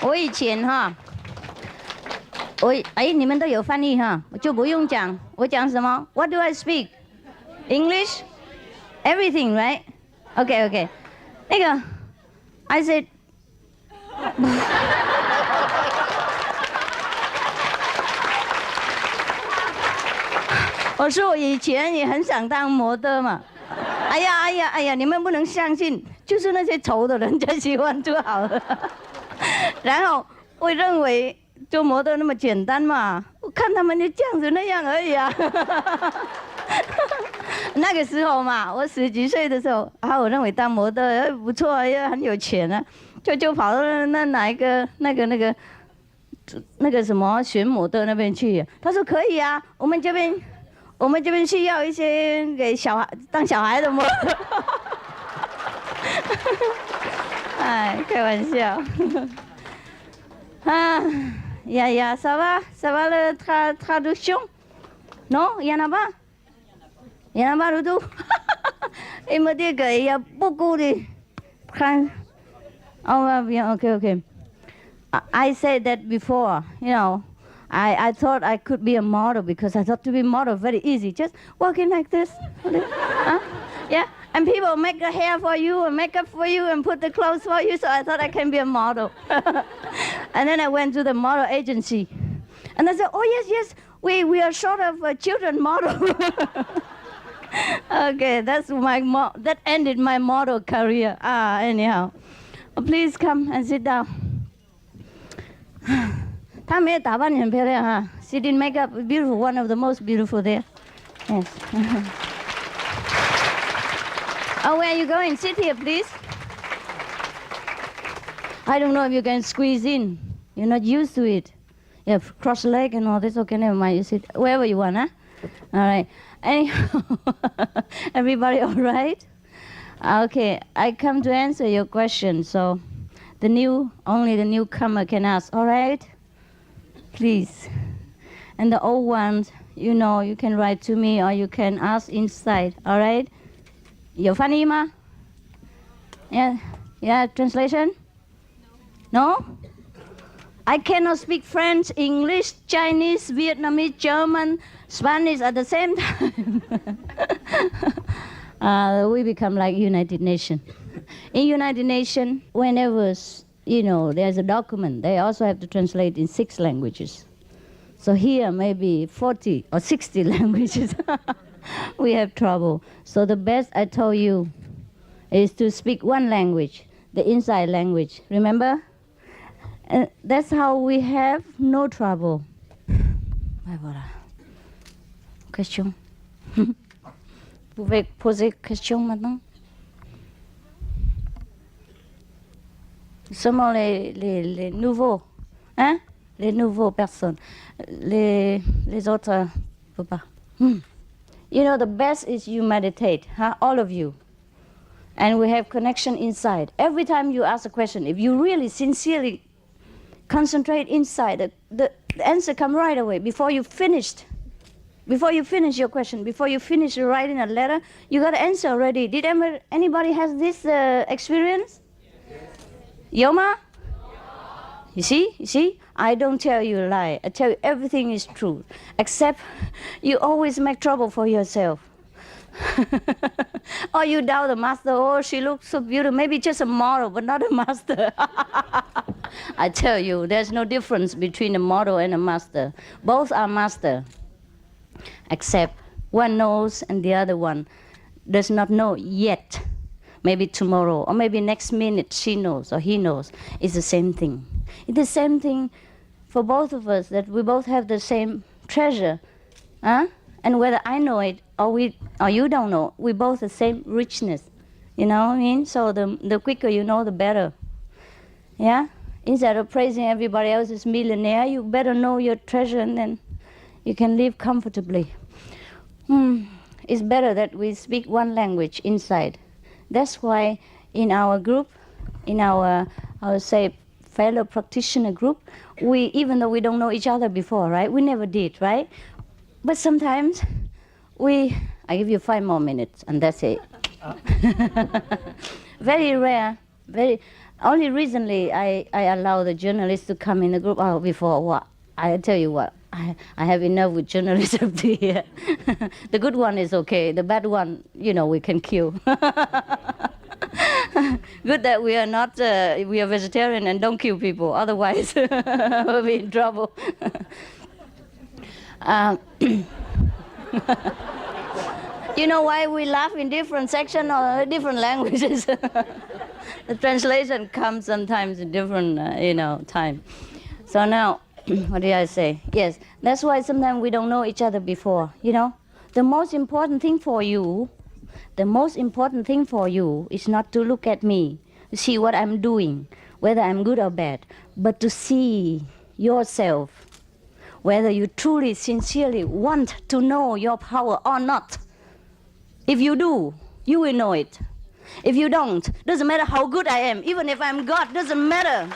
我以前哈，你们都有翻译哈，我就不用讲。我讲什么 ？What do I speak? English? Everything, right? Okay. 那个 I said 我说我以前也很想当模特嘛。哎呀，你们不能相信，就是那些丑的人才喜欢就好了。然后我认为做模特那么简单嘛，我看他们就这样子那样而已啊。那个时候嘛，我10几岁的时候，我认为当模特不错，也很有钱啊，就跑到那个什么选模特那边去。他说可以啊，我们这边需要一些给当小孩的模特。哎，开玩笑。ça va le traduction? Non, il y en a pas. Il y en a pas du tout. Il me dit qu'il y a beaucoup de On va bien, okay. I said that before, I thought I could be a model because I thought to be a model very easy, just walking like this. Yeah, and people make the hair for you and makeup for you and put the clothes for you, so I thought I can be a model. And then I went to the model agency, and they said, oh yes, we are short of a children model. Okay, that ended my model career. Anyhow, please come and sit down. 她没有打扮很漂亮哈 She didn't make up beautiful, one of the most beautiful there. Yes. Oh, where are you going? Sit here, please. I don't know if you can squeeze in. You're not used to it. You have cross leg and all this. Okay, never mind. You sit wherever you want, huh? All right. Anyhow, everybody all right? Okay, I come to answer your question. So, only the newcomer can ask. All right? Please. And the old ones, you can write to me or you can ask inside. All right? 有翻译吗 Yeah, translation? No? I cannot speak French, English, Chinese, Vietnamese, German, Spanish at the same time. We become like United Nations. In United Nations, whenever, there's a document, they also have to translate in 6 languages. So here, maybe 40 or 60 languages. We have trouble. So the best I told you is to speak one language, the inside language. Remember? And that's how we have no trouble. Voilà. Question? Vous pouvez poser question maintenant? Seulement les nouveaux, hein? Les nouveaux personnes. Les autres, ne pas. The best is you meditate, huh? All of you. And we have connection inside. Every time you ask a question, if you really sincerely concentrate inside, the answer come right away. Before you finish your question, before you finish writing a letter, you got the answer already. Did anybody has this experience? Yoma? You see? I don't tell you a lie. I tell you everything is true. Except you always make trouble for yourself. Or you doubt the master. Oh, she looks so beautiful. Maybe just a model, but not a master. I tell you, there's no difference between a model and a master. Both are master. Except one knows and the other one does not know yet. Maybe tomorrow, or maybe next minute she knows or he knows. It's the same thing. It's the same thing for both of us, that we both have the same treasure. Huh? And whether I know it or you don't know, we both the same richness. You know what I mean? So the quicker you know, the better. Yeah? Instead of praising everybody else's millionaire, you better know your treasure and then you can live comfortably. It's better that we speak one language inside. That's why in our group, in our, I would say, fellow practitioner group, even though we don't know each other before, right? We never did, right? But sometimes I give you 5 more minutes and that's it. Very rare, Only recently I allow the journalists to come in the group. Oh, before what? I tell you what, I have enough with journalists up to here. The good one is okay. The bad one, we can kill. Good that we are not, we are vegetarian and don't kill people. Otherwise, we'll be in trouble. You know why we laugh in different sections or different languages? The translation comes sometimes in different, time. So now, what did I say? Yes, that's why sometimes we don't know each other before, The most important thing for you is not to look at me, to see what I'm doing, whether I'm good or bad, but to see yourself, whether you truly, sincerely want to know your power or not. If you do, you will know it. If you don't, doesn't matter how good I am, even if I'm God, doesn't matter.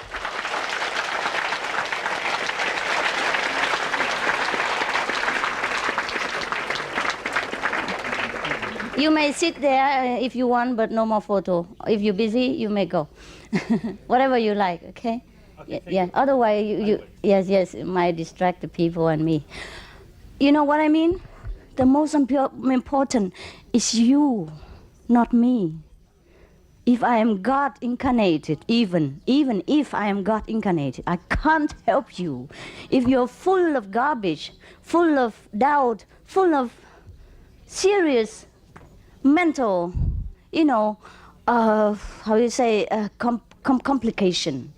You may sit there if you want, but no more photo. If you're busy, you may go. Whatever you like, okay? Yeah. Otherwise, yes, it might distract the people and me. You know what I mean? The most important is you, not me. If I am God incarnated, even if I am God incarnated, I can't help you. If you're full of garbage, full of doubt, full of serious mental, complication.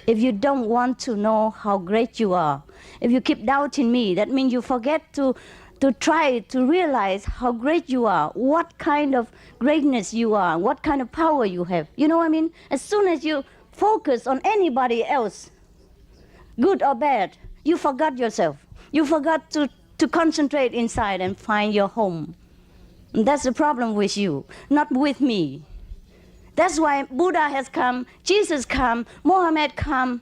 If you don't want to know how great you are, if you keep doubting me, that means you forget to try to realize how great you are, what kind of greatness you are, what kind of power you have. You know what I mean? As soon as you focus on anybody else, good or bad, you forgot yourself. You forgot to concentrate inside and find your home. And that's the problem with you, not with me. That's why Buddha has come, Jesus come, Mohammed come,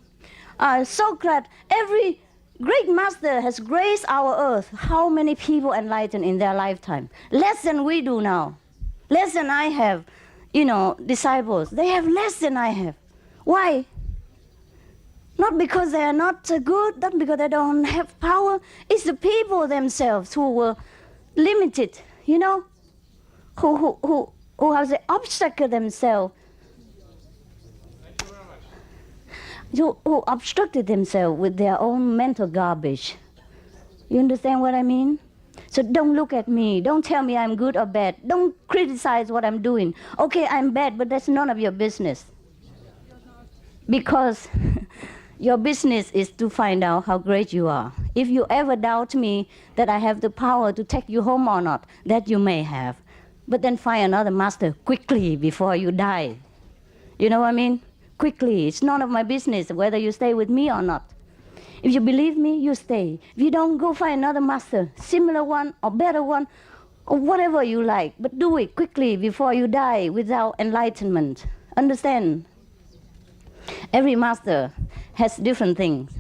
Socrates, every great master has graced our earth. How many people enlightened in their lifetime? Less than we do now. Less than I have, disciples. They have less than I have. Why? Not because they are not good, not because they don't have power. It's the people themselves who were limited, who have the obstacle themselves, who obstructed themselves with their own mental garbage. You understand what I mean? So don't look at me. Don't tell me I'm good or bad. Don't criticize what I'm doing. Okay, I'm bad, but that's none of your business. Because your business is to find out how great you are. If you ever doubt me that I have the power to take you home or not, that you may have. But then find another master quickly before you die. You know what I mean? Quickly. It's none of my business whether you stay with me or not. If you believe me, you stay. If you don't, go find another master, similar one or better one, or whatever you like. But do it quickly before you die without enlightenment. Understand? Every master has different things.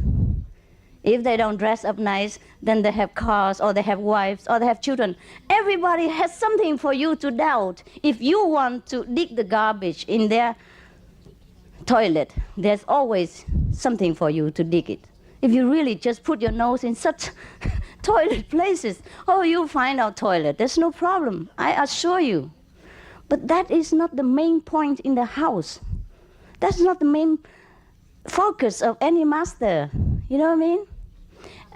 If they don't dress up nice, then they have cars, or they have wives, or they have children. Everybody has something for you to doubt. If you want to dig the garbage in their toilet, there's always something for you to dig it. If you really just put your nose in such toilet places, you'll find our toilet. There's no problem, I assure you. But that is not the main point in the house. That's not the main focus of any master. You know what I mean?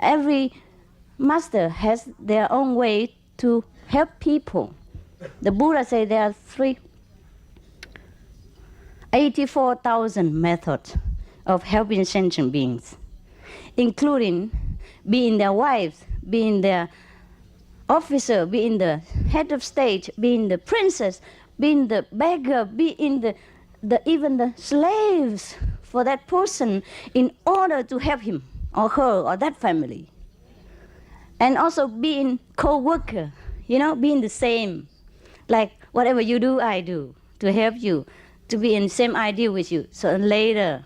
Every master has their own way to help people. The Buddha said there are 84,000 methods of helping sentient beings, including being their wives, being their officer, being the head of state, being the princess, being the beggar, being even the slaves for that person in order to help him or her or that family. And also being co-worker, being the same. Like whatever you do, I do, to help you, to be in the same idea with you, so later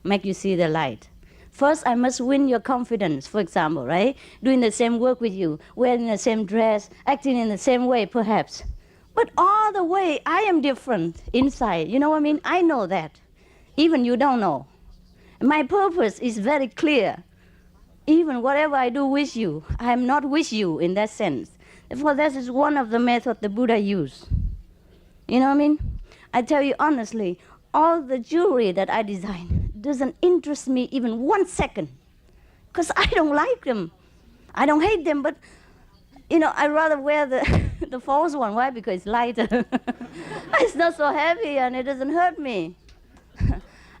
make you see the light. First, I must win your confidence, for example, right? Doing the same work with you, wearing the same dress, acting in the same way, perhaps. But all the way, I am different inside. You know what I mean? I know that. Even you don't know. My purpose is very clear. Even whatever I do with you, I am not with you in that sense. Therefore, this is one of the methods the Buddha used. You know what I mean? I tell you honestly, all the jewelry that I design doesn't interest me even 1 second, because I don't like them. I don't hate them, but I rather wear the false one. Why? Because it's lighter. It's not so heavy and it doesn't hurt me.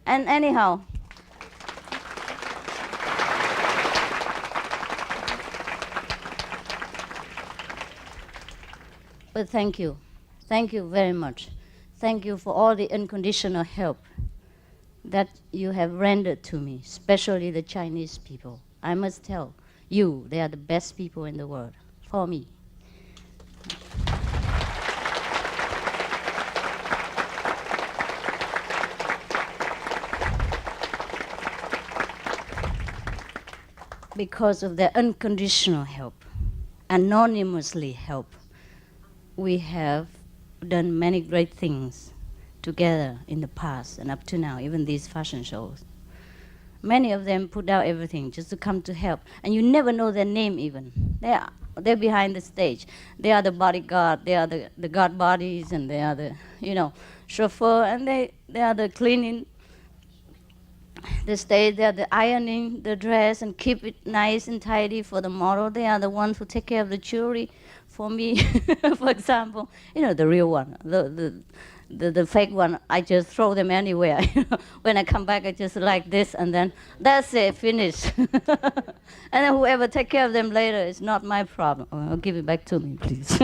And anyhow, but thank you. Thank you very much. Thank you for all the unconditional help that you have rendered to me, especially the Chinese people. I must tell you, they are the best people in the world for me. Because of their unconditional help, anonymously help, we have done many great things together in the past and up to now, even these fashion shows. Many of them put out everything just to come to help, and you never know their name even. They're behind the stage. They are the bodyguard, they are the guard bodies, and they are the, chauffeur, and they are the cleaning the stage, they are the ironing the dress and keep it nice and tidy for the model. They are the ones who take care of the jewelry for me, for example. The real one, the fake one, I just throw them anywhere. When I come back, I just like this, and then that's it, finished. And then whoever take care of them later is not my problem. Oh, give it back to me, please.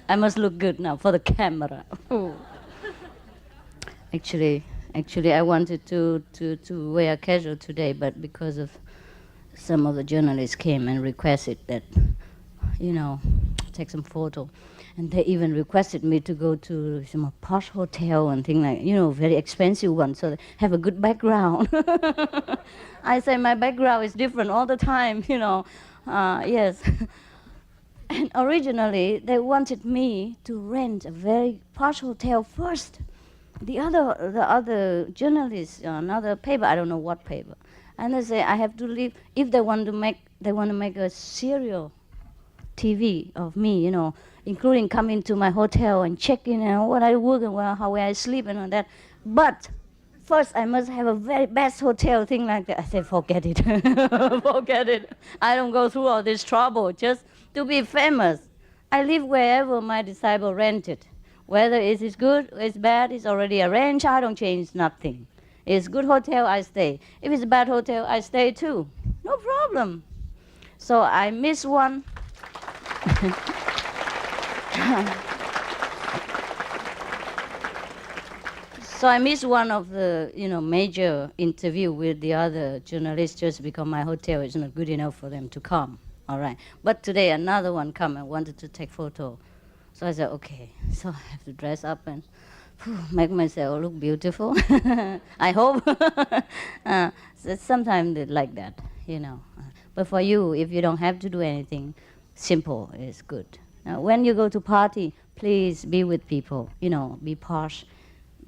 I must look good now for the camera. Actually, I wanted to wear casual today, but because of some of the journalists came and requested that, take some photo. And they even requested me to go to some posh hotel and things like, very expensive one, so they have a good background. I say my background is different all the time, yes. And originally, they wanted me to rent a very posh hotel first. The other journalists, another paper, I don't know what paper, and they say I have to leave if they want to make a serial TV of me, including coming to my hotel and checking what I work and where I sleep and all that. But first, I must have a very best hotel, thing like that. I said, forget it, forget it. I don't go through all this trouble just to be famous. I live wherever my disciple rented. Whether it is good or it's bad, it's already arranged. I don't change nothing. It's good hotel, I stay. If it's a bad hotel, I stay too. No problem. So I miss one. So I missed one of the major interview with the other journalists just because my hotel is not good enough for them to come. All right. But today another one come and wanted to take photo. So I said, okay. So I have to dress up and make myself look beautiful. I hope. So sometimes they like that, But for you, if you don't have to do anything, simple is good. Now, when you go to party, please be with people. Be posh,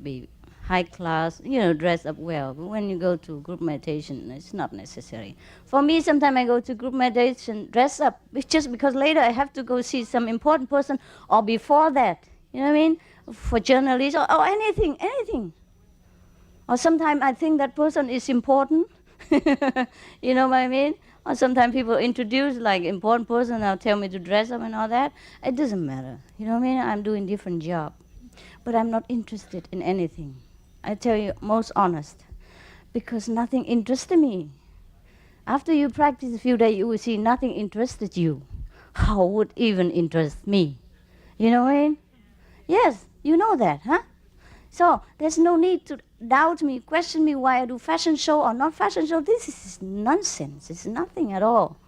be high class, dress up well. But when you go to group meditation, it's not necessary. For me, sometimes I go to group meditation, dress up, it's just because later I have to go see some important person, or before that, you know what I mean? For journalists, or anything. Or sometimes I think that person is important, you know what I mean? Or sometimes people introduce like important person, now tell me to dress up and all that. It doesn't matter, you know what I mean? I'm doing different job, but I'm not interested in anything. I tell you, most honest, because nothing interested me. After you practice a few days, you will see nothing interested you. How would even interest me? You know what I mean? Yes, you know that, huh? So there's no need to doubt me, question me why I do fashion show or not fashion show. This is nonsense. It's nothing at all.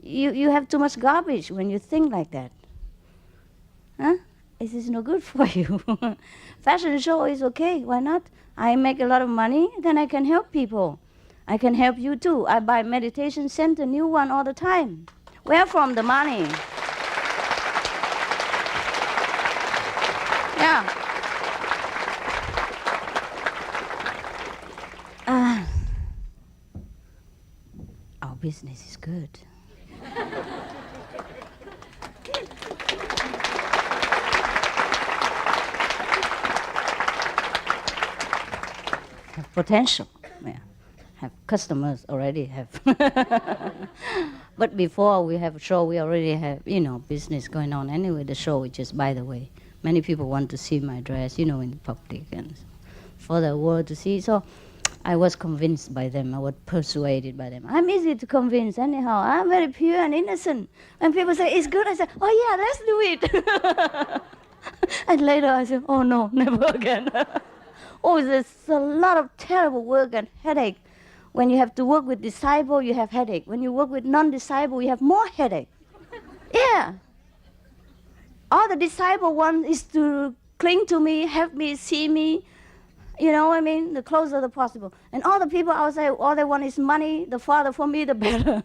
You have too much garbage when you think like that. Huh? It is no good for you. Fashion show is okay, why not? I make a lot of money, then I can help people. I can help you too. I buy meditation center, new one all the time. Where from the money? Yeah. business is good. Have potential. Yeah. Have customers already have. But before we have a show, we already have, business going on. Anyway, the show is just by the way. Many people want to see my dress, in public and for the world to see. So I was convinced by them. I was persuaded by them. I'm easy to convince anyhow. I'm very pure and innocent. When people say, it's good, I say, oh yeah, let's do it. And later I say, oh no, never again. Oh, there's a lot of terrible work and headache. When you have to work with disciple, you have headache. When you work with non-disciple, you have more headache. Yeah. All the disciple want is to cling to me, help me, see me, the closer the possible. And all the people outside, all they want is money, the farther for me, the better.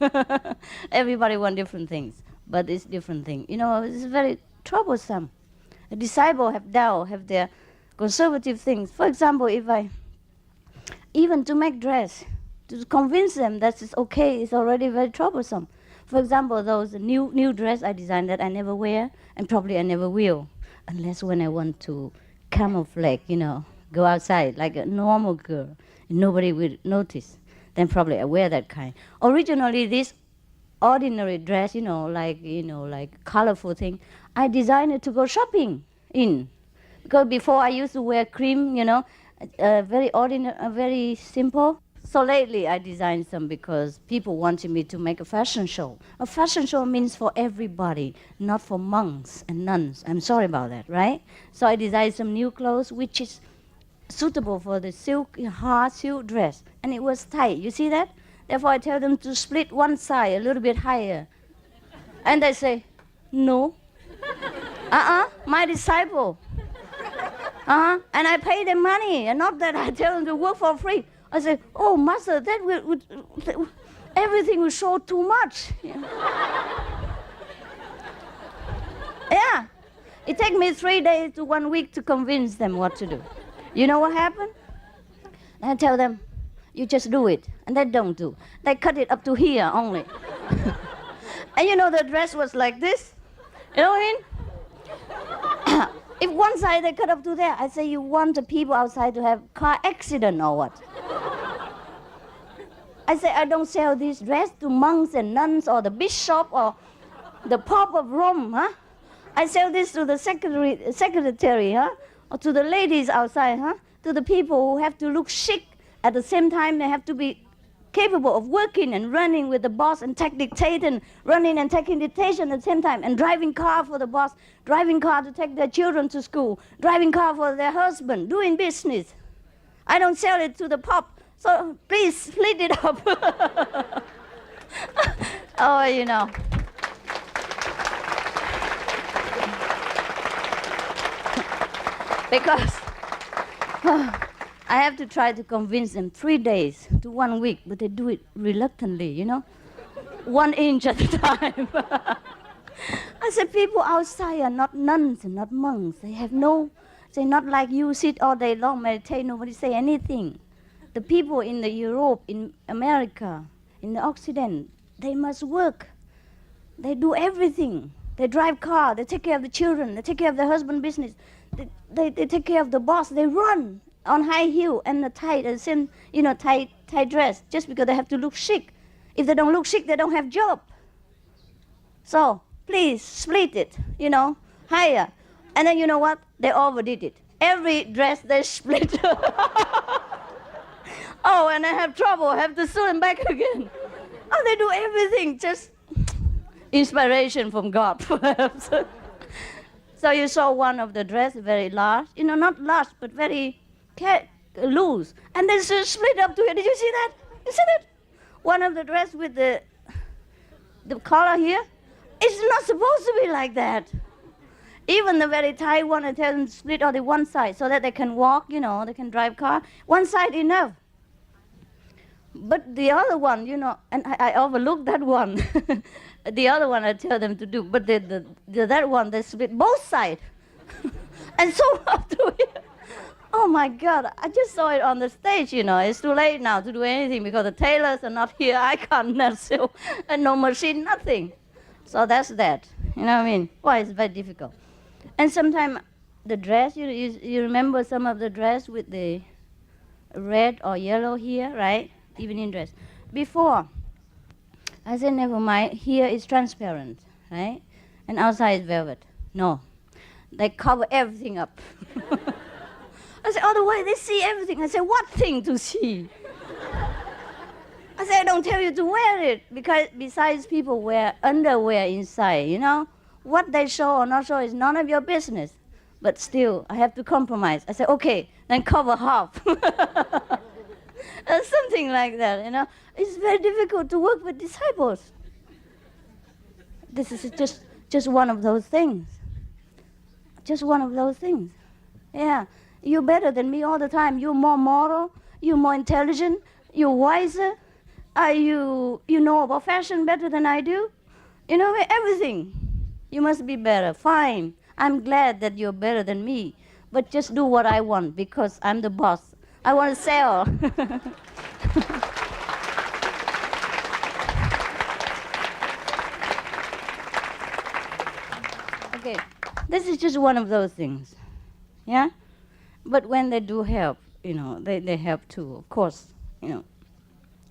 Everybody want different things, but it's different thing. It's very troublesome. The disciple have doubt, have their conservative things. For example, even to make dress, to convince them that it's okay, it's already very troublesome. For example, those new dress I designed that I never wear, and probably I never will, unless when I want to camouflage, go outside like a normal girl, and nobody will notice. Then probably I wear that kind. Originally, this ordinary dress, like colorful thing, I designed it to go shopping in. Because before I used to wear cream, very ordinary, very simple. So lately I designed some because people wanted me to make a fashion show. A fashion show means for everybody, not for monks and nuns. I'm sorry about that, right? So I designed some new clothes which is suitable for the hard silk dress. And it was tight, you see that? Therefore I tell them to split one side a little bit higher. And they say, no. My disciple. And I pay them money, and not that I tell them to work for free. I say, oh, master, that would everything will show too much. Yeah. It takes me 3 days to 1 week to convince them what to do. You know what happened? I tell them, you just do it. And they don't do. They cut it up to here only. And the dress was like this. You know what I mean? If one side they cut up to there, I say, you want the people outside to have car accident or what? I say, I don't sell this dress to monks and nuns or the bishop or the Pope of Rome, huh? I sell this to the secretary, huh? Or to the ladies outside, huh? To the people who have to look chic. At the same time, they have to be capable of working and running with the boss and dictating, running and taking dictation at the same time, and driving car for the boss, driving car to take their children to school, driving car for their husband, doing business. I don't sell it to the Pope, so please split it up. Oh, Because I have to try to convince them 3 days to 1 week, but they do it reluctantly, 1 inch at a time. I said, people outside are not nuns and not monks. They're not like you sit all day long, meditate, nobody say anything. The people in the Europe, in America, in the Occident, they must work. They do everything. They drive car, they take care of the children, they take care of their husband business. They take care of the boss, they run on high heel and the tight, tight dress, just because they have to look chic. If they don't look chic, they don't have job. So, please, split it, higher. And then you know what? They overdid it. Every dress they split. Oh, and I have trouble, I have to sew them back again. Oh, they do everything, just inspiration from God, perhaps. So you saw one of the dress, very large, not large, but very loose. And then split up to it. Did you see that? You see that? One of the dress with the collar here, it's not supposed to be like that. Even the very tight one, I tell them to split on the one side so that they can walk, they can drive car. One side enough. But the other one, and I overlooked that one. The other one I tell them to do, but that one, they split both sides. And so up to it. Oh my God, I just saw it on the stage, you know. It's too late now to do anything because the tailors are not here. I can't sew, and no machine, nothing. So that's that. You know what I mean? Why it's very difficult. And sometimes the dress, you remember some of the dress with the red or yellow here, right? Evening dress. Before, I said, never mind, here is transparent, right? And outside is velvet. No, they cover everything up. I said, otherwise they see everything. I said, what thing to see? I said, I don't tell you to wear it, because besides people wear underwear inside, you know? What they show or not show is none of your business. But still, I have to compromise. I said, okay, then cover half. Something like that, you know? It's very difficult to work with disciples. This is just one of those things. Just one of those things. Yeah, you're better than me all the time. You're more moral, you're more intelligent, you're wiser. You know about fashion better than I do. You know everything. You must be better. Fine. I'm glad that you're better than me. But just do what I want because I'm the boss. I want to sell. Okay. This is just one of those things. Yeah? But when they do help, you know, they help too, of course, you know.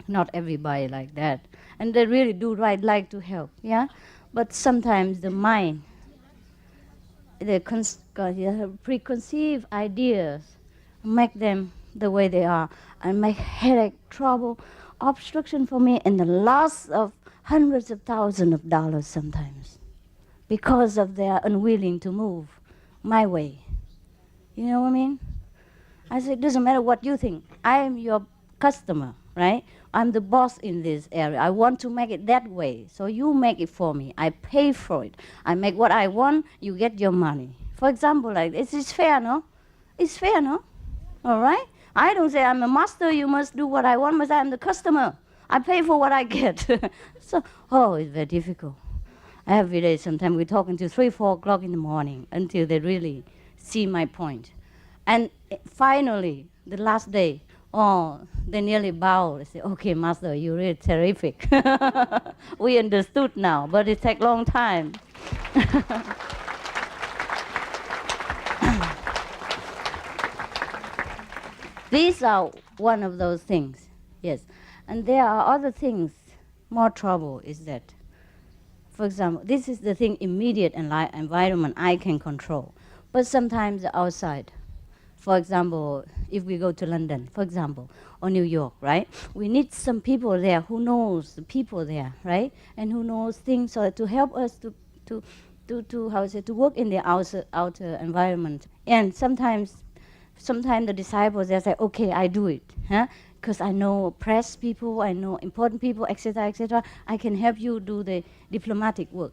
Not everybody like that. And they really do like to help, yeah? But sometimes the mind, the preconceived ideas make them the way they are and make headache, trouble, obstruction for me, and the loss of hundreds of thousands of dollars sometimes because of their unwilling to move my way. You know what I mean? I said, it doesn't matter what you think. I am your customer, right? I'm the boss in this area. I want to make it that way. So you make it for me. I pay for it. I make what I want. You get your money. For example, like this is fair, no? It's fair, no? All right? I don't say I'm a master. You must do what I want, but I'm the customer. I pay for what I get. So, it's very difficult. Every day, sometimes we talk until 3, 4 o'clock in the morning until they really see my point. And finally, the last day, they nearly bow. They say, okay, Master, you're really terrific. We understood now, but it takes a long time. These are one of those things, yes. And there are other things, more trouble is that. For example, this is the thing, immediate environment I can control. But sometimes outside, for example, if we go to London, for example, or New York, right? We need some people there who knows the people there, right? And who knows things so to help us to work in the outer environment. And sometimes the disciples, they say, okay, I do it, huh? Because I know press people, I know important people, etc., etc. I can help you do the diplomatic work.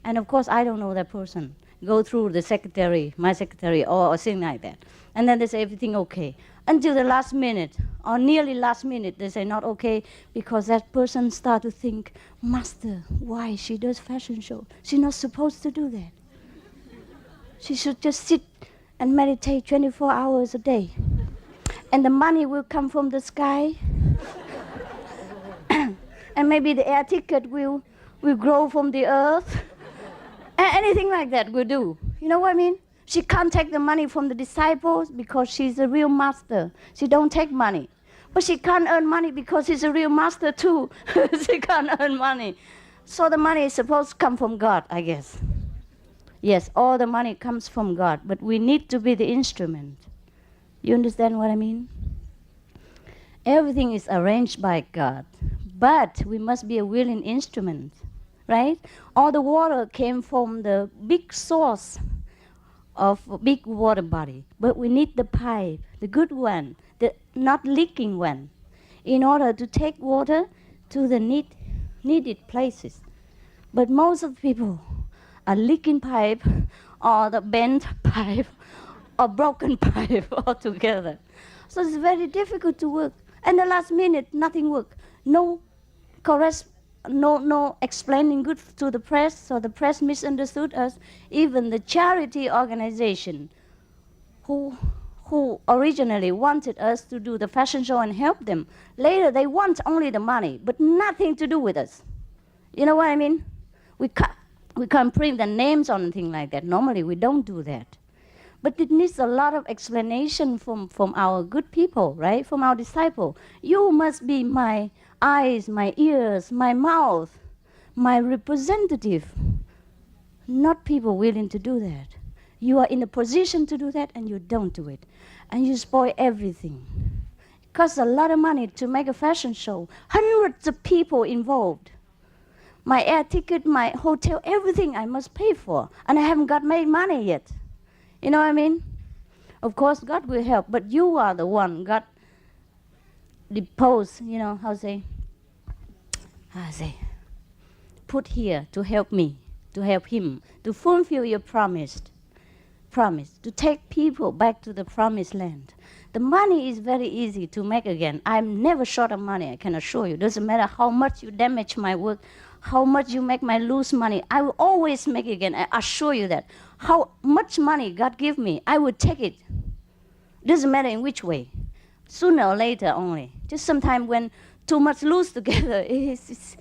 And of course, I don't know that person. Go through the secretary, my secretary, or something like that. And then they say everything okay. Until the last minute, or nearly last minute, they say not okay, because that person start to think, Master, why she does fashion show? She's not supposed to do that. She should just sit and meditate 24 hours a day. And the money will come from the sky. And maybe the air ticket will grow from the earth. Anything like that will do. You know what I mean? She can't take the money from the disciples because she's a real master. She don't take money. But she can't earn money because she's a real master too. She can't earn money. So the money is supposed to come from God, I guess. Yes, all the money comes from God, but we need to be the instrument. You understand what I mean? Everything is arranged by God, but we must be a willing instrument, right? All the water came from the big source of a big water body, but we need the pipe, the good one, the not leaking one, in order to take water to the needed places. But most of the people are leaking pipe or the bent pipe or broken pipe altogether. So it's very difficult to work. And the last minute, nothing works. No explaining good to the press, so the press misunderstood us. Even the charity organization who who originally wanted us to do the fashion show and help them. Later, they want only the money, but nothing to do with us. You know what I mean? We can't print the names on anything like that. Normally, we don't do that. But it needs a lot of explanation from our good people, right? From our disciple. You must be my eyes, my ears, my mouth, my representative. Not people willing to do that. You are in a position to do that and you don't do it. And you spoil everything. It costs a lot of money to make a fashion show. Hundreds of people involved. My air ticket, my hotel, everything I must pay for. And I haven't got made money yet. You know what I mean? Of course, God will help, but you are the one God deposed, you know, how say, put here to help me, to help him, to fulfill your promise, to take people back to the promised land. The money is very easy to make again. I'm never short of money, I can assure you. Doesn't matter how much you damage my work, how much you make me lose money, I will always make it again, I assure you that. How much money God give me, I will take it. Doesn't matter in which way. Sooner or later only. Just sometimes when too much loose together, it's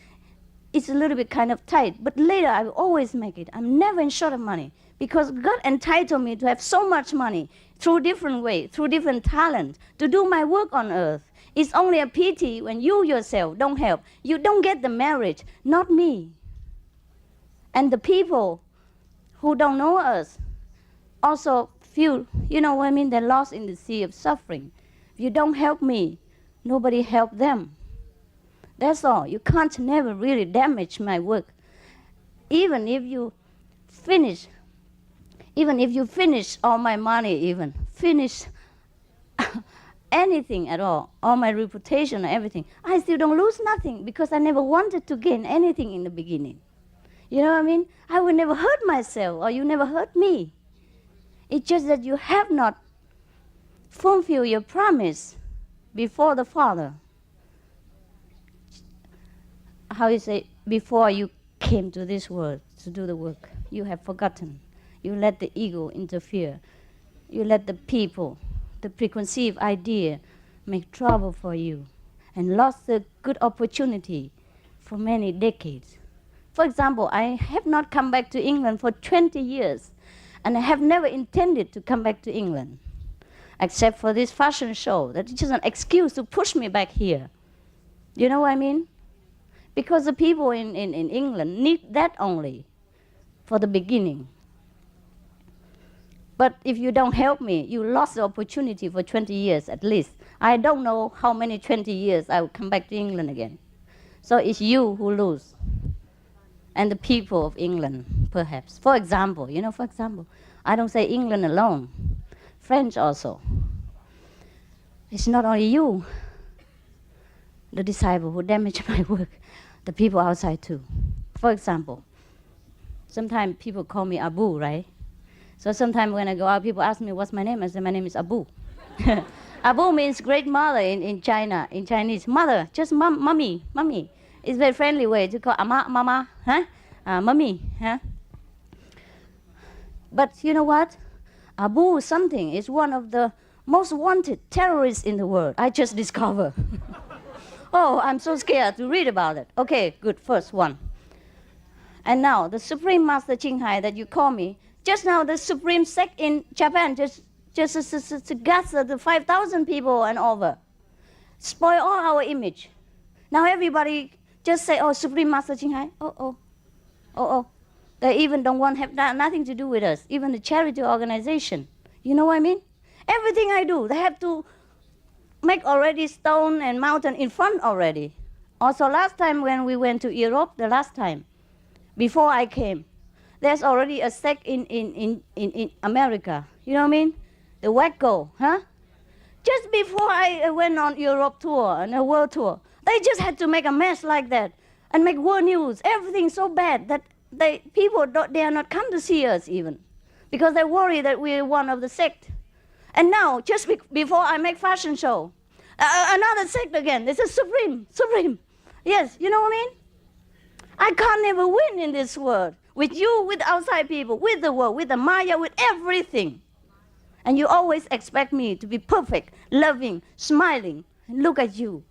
a little bit kind of tight. But later I will always make it. I'm never in short of money. Because God entitled me to have so much money through different ways, through different talent, to do my work on earth. It's only a pity when you yourself don't help. You don't get the marriage, not me. And the people who don't know us also feel, you know what I mean, they're lost in the sea of suffering. If you don't help me, nobody help them. That's all. You can't never really damage my work. Even if you finish all my money, finish anything at all my reputation or everything, I still don't lose nothing because I never wanted to gain anything in the beginning. You know what I mean? I will never hurt myself or you never hurt me. It's just that you have not fulfilled your promise before the Father. How you say, before you came to this world to do the work, you have forgotten. You let the ego interfere. You let the people, the preconceived idea, make trouble for you and lost the good opportunity for many decades. For example, I have not come back to England for 20 years, and I have never intended to come back to England, except for this fashion show. That is just an excuse to push me back here. You know what I mean? Because the people in England need that only for the beginning. But if you don't help me, you lost the opportunity for 20 years at least. I don't know how many 20 years I will come back to England again. So it's you who lose. And the people of England, perhaps. For example, I don't say England alone. French also. It's not only you, the disciple who damaged my work, the people outside too. For example, sometimes people call me Abu, right? So sometimes when I go out, people ask me, what's my name? I say, my name is Abu. Abu means great mother in China, in Chinese. Mother, just mommy. It's a very friendly way to call mama, mommy. Huh? But you know what? Abu something is one of the most wanted terrorists in the world. I just discovered. Oh, I'm so scared to read about it. Okay, good, first one. And now, the Supreme Master Ching Hai that you call me, just now the Supreme Sect in Japan just gather the 5,000 people and over. Spoil all our image. Now everybody just say, oh, Supreme Master Ching Hai, oh. They even don't want to have nothing to do with us, even the charity organization. You know what I mean? Everything I do, they have to make already stone and mountain in front already. Also last time when we went to Europe, the last time, before I came, there's already a sect in America. You know what I mean? The Wacko, huh? Just before I went on Europe tour and a world tour, they just had to make a mess like that and make world news. Everything so bad that people dare not come to see us even because they worry that we're one of the sect. And now, just before I make fashion show, another sect again. This is Supreme. Yes, you know what I mean? I can't never win in this world. With you, with outside people, with the world, with the Maya, with everything. And you always expect me to be perfect, loving, smiling. And look at you.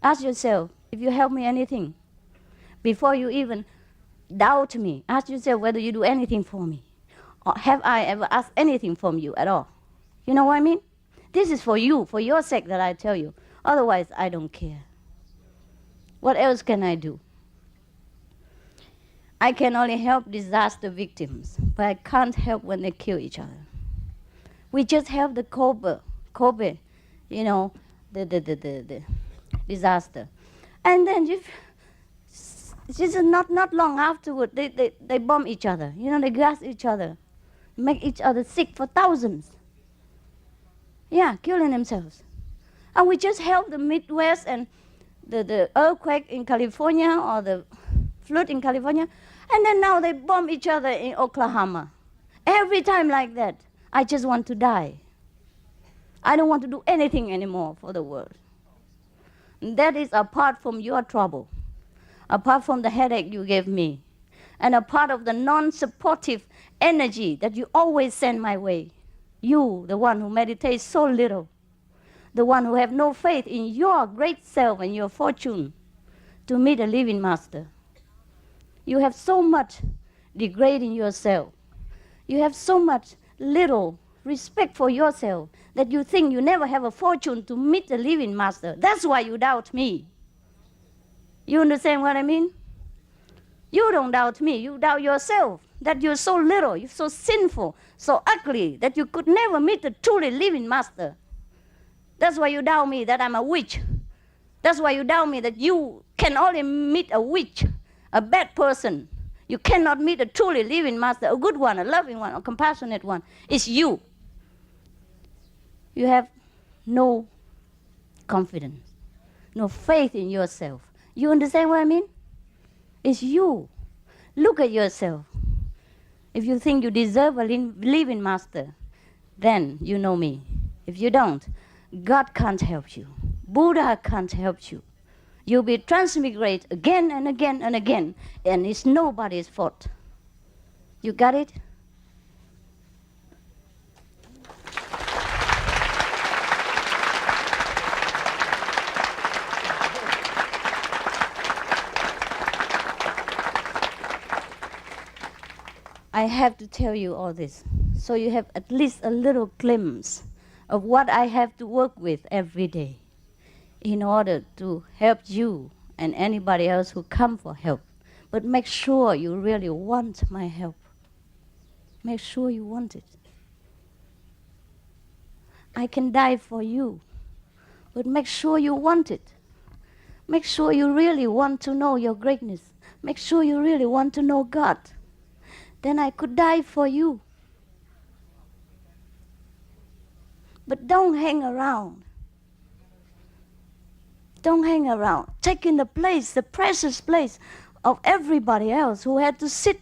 Ask yourself if you help me anything. Before you even doubt me, ask yourself whether you do anything for me. Or have I ever asked anything from you at all? You know what I mean? This is for you, for your sake that I tell you. Otherwise, I don't care. What else can I do? I can only help disaster victims, but I can't help when they kill each other. We just help the Kobe, you know, the disaster. And then just not long afterward, they bomb each other. You know, they gas each other, make each other sick for thousands. Yeah, killing themselves. And we just help the Midwest and the earthquake in California or the flood in California. And then now they bomb each other in Oklahoma. Every time like that, I just want to die. I don't want to do anything anymore for the world. And that is apart from your trouble, apart from the headache you gave me, and a part of the non-supportive energy that you always send my way. You, the one who meditates so little, the one who have no faith in your great self and your fortune to meet a living master. You have so much degrading yourself. You have so much little respect for yourself that you think you never have a fortune to meet the living master. That's why you doubt me. You understand what I mean? You don't doubt me, you doubt yourself, that you're so little, you're so sinful, so ugly, that you could never meet the truly living master. That's why you doubt me that I'm a witch. That's why you doubt me that you can only meet a witch, a bad person. You cannot meet a truly living master, a good one, a loving one, a compassionate one. It's you. You have no confidence, no faith in yourself. You understand what I mean? It's you. Look at yourself. If you think you deserve a living master, then you know me. If you don't, God can't help you. Buddha can't help you. You'll be transmigrate again and again and again, and it's nobody's fault. You got it? I have to tell you all this, so you have at least a little glimpse of what I have to work with every day in order to help you and anybody else who come for help. But make sure you really want my help. Make sure you want it. I can die for you, but make sure you want it. Make sure you really want to know your greatness. Make sure you really want to know God. Then I could die for you. But don't hang around. Don't hang around. Taking the place, the precious place of everybody else who had to sit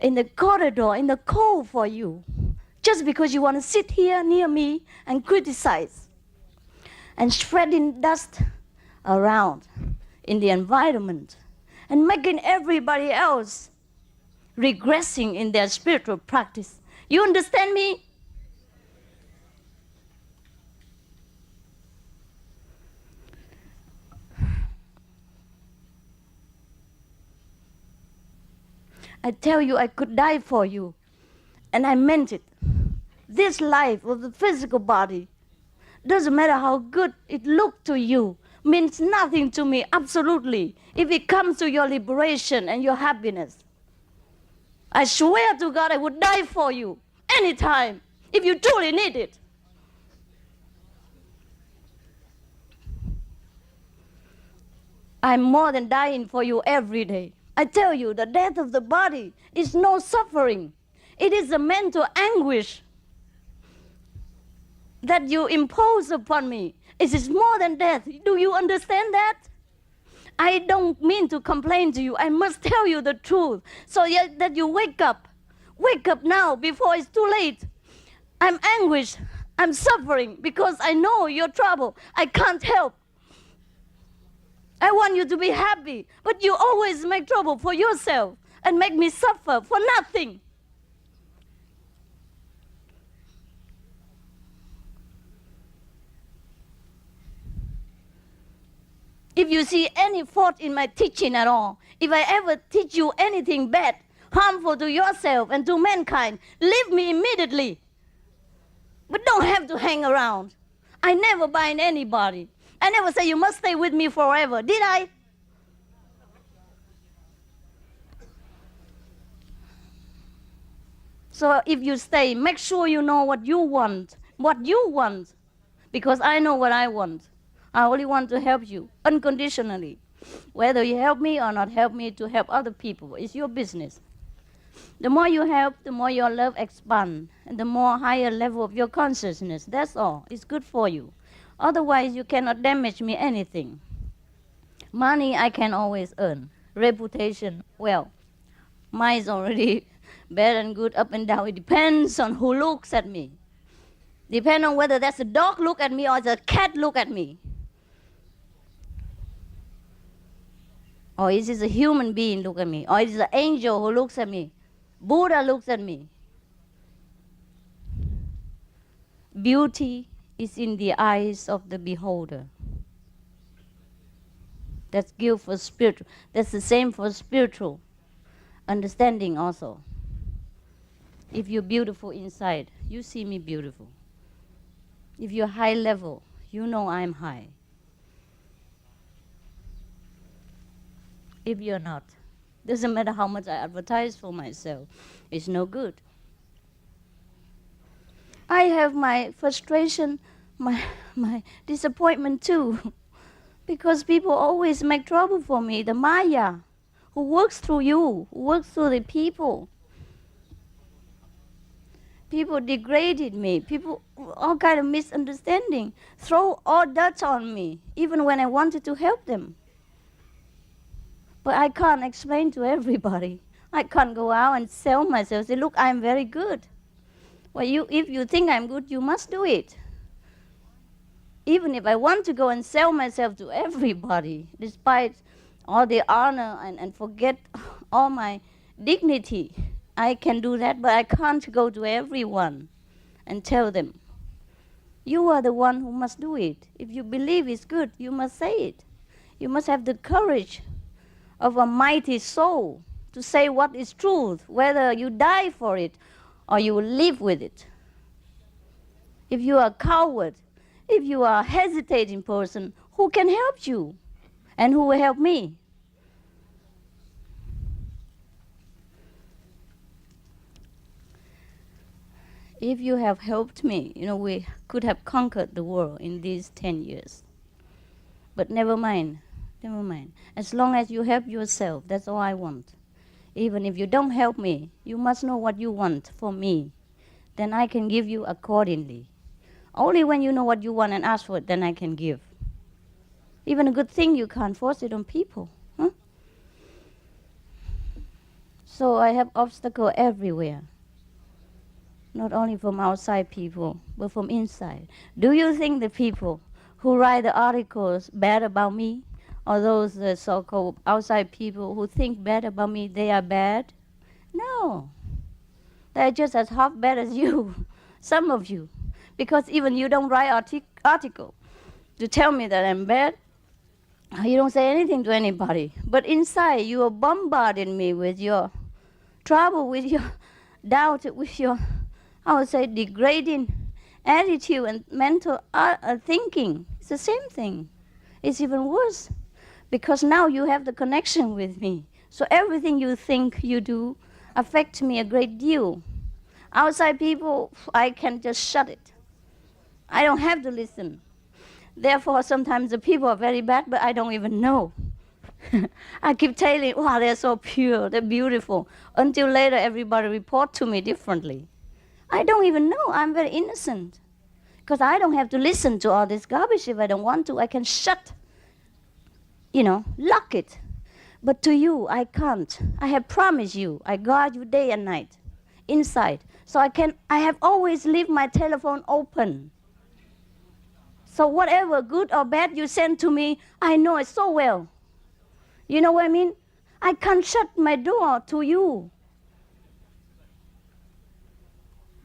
in the corridor in the cold for you, just because you want to sit here near me and criticize and spreading dust around in the environment and making everybody else regressing in their spiritual practice. You understand me? I tell you, I could die for you, and I meant it. This life of the physical body, doesn't matter how good it looked to you, means nothing to me, absolutely, if it comes to your liberation and your happiness. I swear to God I would die for you anytime if you truly need it. I'm more than dying for you every day. I tell you, the death of the body is no suffering. It is the mental anguish that you impose upon me. It is more than death. Do you understand that? I don't mean to complain to you. I must tell you the truth so that you wake up. Wake up now before it's too late. I'm anguished. I'm suffering because I know your trouble. I can't help. I want you to be happy, but you always make trouble for yourself and make me suffer for nothing. If you see any fault in my teaching at all, if I ever teach you anything bad, harmful to yourself and to mankind, leave me immediately. But don't have to hang around. I never bind anybody. I never say you must stay with me forever. Did I? So if you stay, make sure you know what you want. What you want. Because I know what I want. I only want to help you unconditionally. Whether you help me or not help me to help other people, it's your business. The more you help, the more your love expands, and the more higher level of your consciousness. That's all. It's good for you. Otherwise, you cannot damage me anything. Money I can always earn. Reputation, well, mine is already bad and good, up and down. It depends on who looks at me. Depends on whether that's a dog look at me or the cat look at me. Or is it a human being look at me? Or is it an angel who looks at me? Buddha looks at me. Beauty is in the eyes of the beholder. That's good for spiritual. That's the same for spiritual understanding also. If you're beautiful inside, you see me beautiful. If you're high level, you know I'm high. If you're not, doesn't matter how much I advertise for myself, it's no good. I have my frustration, my disappointment too, because people always make trouble for me. The Maya, who works through you, who works through the people. People degraded me. People, all kind of misunderstanding, throw all dirt on me, even when I wanted to help them. But I can't explain to everybody. I can't go out and sell myself, say, look, I'm very good. Well, if you think I'm good, you must do it. Even if I want to go and sell myself to everybody, despite all the honor and forget all my dignity, I can do that, but I can't go to everyone and tell them. You are the one who must do it. If you believe it's good, you must say it. You must have the courage of a mighty soul to say what is truth, whether you die for it or you will live with it. If you are a coward, if you are a hesitating person, who can help you and who will help me? If you have helped me, we could have conquered the world in these 10 years. But never mind. Never mind. As long as you help yourself, that's all I want. Even if you don't help me, you must know what you want for me. Then I can give you accordingly. Only when you know what you want and ask for it, then I can give. Even a good thing, you can't force it on people. Huh? So I have obstacles everywhere. Not only from outside people, but from inside. Do you think the people who write the articles bad about me, or those so-called outside people who think bad about me, they are bad? No. They're just as half bad as you, some of you. Because even you don't write article to tell me that I'm bad. You don't say anything to anybody. But inside, you are bombarding me with your trouble, with your doubt, with your, I would say, degrading attitude and mental thinking. It's the same thing. It's even worse. Because now you have the connection with me. So everything you think, you do, affects me a great deal. Outside people, I can just shut it. I don't have to listen. Therefore, sometimes the people are very bad, but I don't even know. I keep telling, wow, they're so pure, they're beautiful. Until later, everybody report to me differently. I don't even know. I'm very innocent. Because I don't have to listen to all this garbage. If I don't want to, I can shut, lock it. But to you, I can't. I have promised you. I guard you day and night, inside. So I have always leave my telephone open. So whatever, good or bad, you send to me, I know it so well. You know what I mean? I can't shut my door to you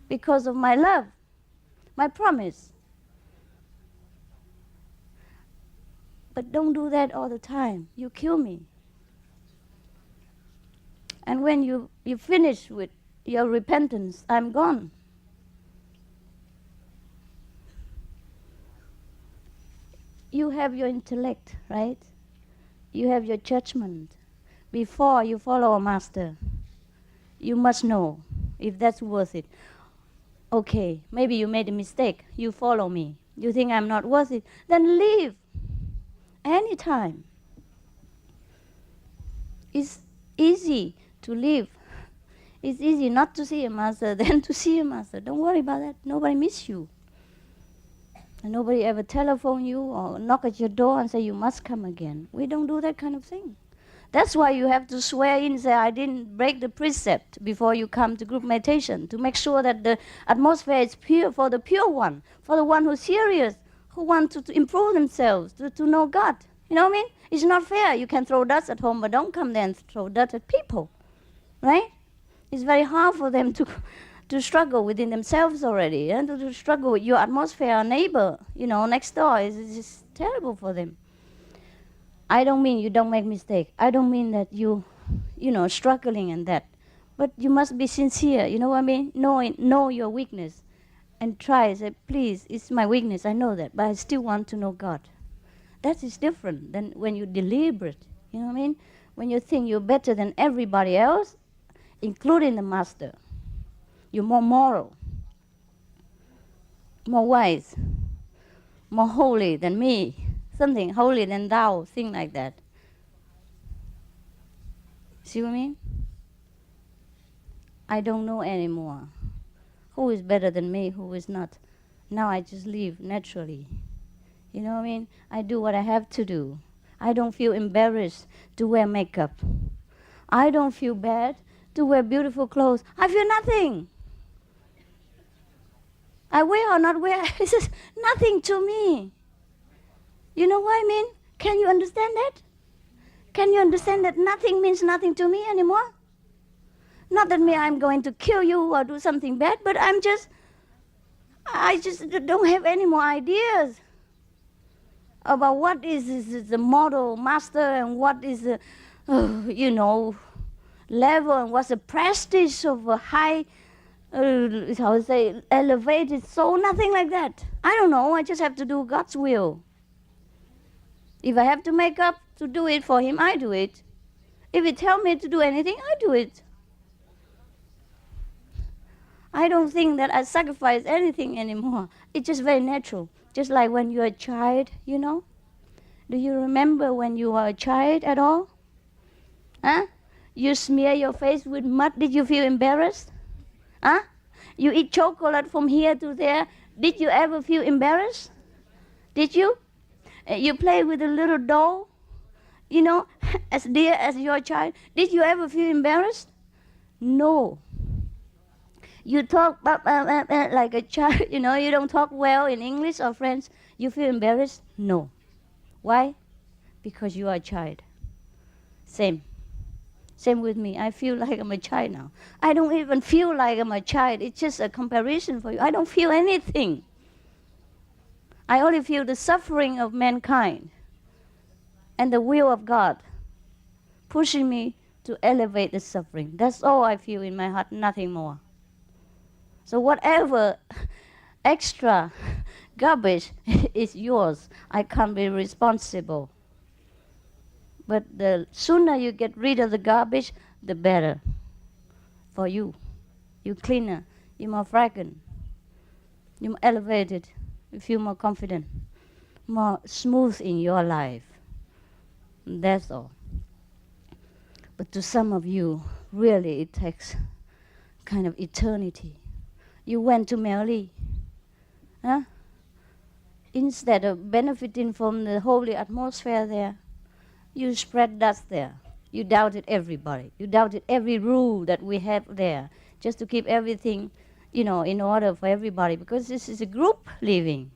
because of my love, my promise. But don't do that all the time. You kill me. And when you finish with your repentance, I'm gone. You have your intellect, right? You have your judgment. Before you follow a master, you must know if that's worth it. Okay, maybe you made a mistake. You follow me. You think I'm not worth it. Then leave. Anytime. It's easy to leave. It's easy not to see a master than to see a master. Don't worry about that. Nobody miss you. And nobody ever telephone you or knock at your door and say you must come again. We don't do that kind of thing. That's why you have to swear in and say, I didn't break the precept before you come to group meditation, to make sure that the atmosphere is pure for the pure one, for the one who's serious, who want to improve themselves, to know God. You know what I mean? It's not fair. You can throw dust at home, but don't come there and throw dirt at people. Right? It's very hard for them to struggle within themselves already, and to struggle with your atmosphere, neighbor, next door. It's just terrible for them. I don't mean you don't make mistake. I don't mean that you struggling and that. But you must be sincere, you know what I mean? Know your weakness and try, say, please, it's my weakness, I know that, but I still want to know God. That is different than when you deliberate, you know what I mean? When you think you're better than everybody else, including the master. You're more moral, more wise, more holy than me. Something holier than thou, thing like that. See what I mean? I don't know anymore who is better than me, who is not. Now I just live naturally. You know what I mean? I do what I have to do. I don't feel embarrassed to wear makeup. I don't feel bad to wear beautiful clothes. I feel nothing. I wear or not wear, it's just nothing to me. You know what I mean? Can you understand that? Can you understand that nothing means nothing to me anymore? Not that I'm going to kill you or do something bad, but I just don't have any more ideas about what is the model master and what is the, level and what's the prestige of a high, elevated soul, nothing like that. I don't know, I just have to do God's will. If I have to make up to do it for him, I do it. If he tells me to do anything, I do it. I don't think that I sacrifice anything anymore. It's just very natural. Just like when you're a child, Do you remember when you were a child at all? Huh? You smear your face with mud. Did you feel embarrassed? Huh? You eat chocolate from here to there. Did you ever feel embarrassed? Did you? You play with a little doll, as dear as your child. Did you ever feel embarrassed? No. You talk like a child, you don't talk well in English or French. You feel embarrassed? No. Why? Because you are a child. Same with me. I feel like I'm a child now. I don't even feel like I'm a child. It's just a comparison for you. I don't feel anything. I only feel the suffering of mankind and the will of God pushing me to elevate the suffering. That's all I feel in my heart, nothing more. So whatever extra garbage is yours, I can't be responsible. But the sooner you get rid of the garbage, the better for you. You're cleaner, you're more fragrant, you're more elevated. You feel more confident, more smooth in your life. That's all. But to some of you, really it takes kind of eternity. You went to merely, instead of benefiting from the holy atmosphere there, you spread dust there. You doubted everybody. You doubted every rule that we have there, just to keep everything in order for everybody, because this is a group living.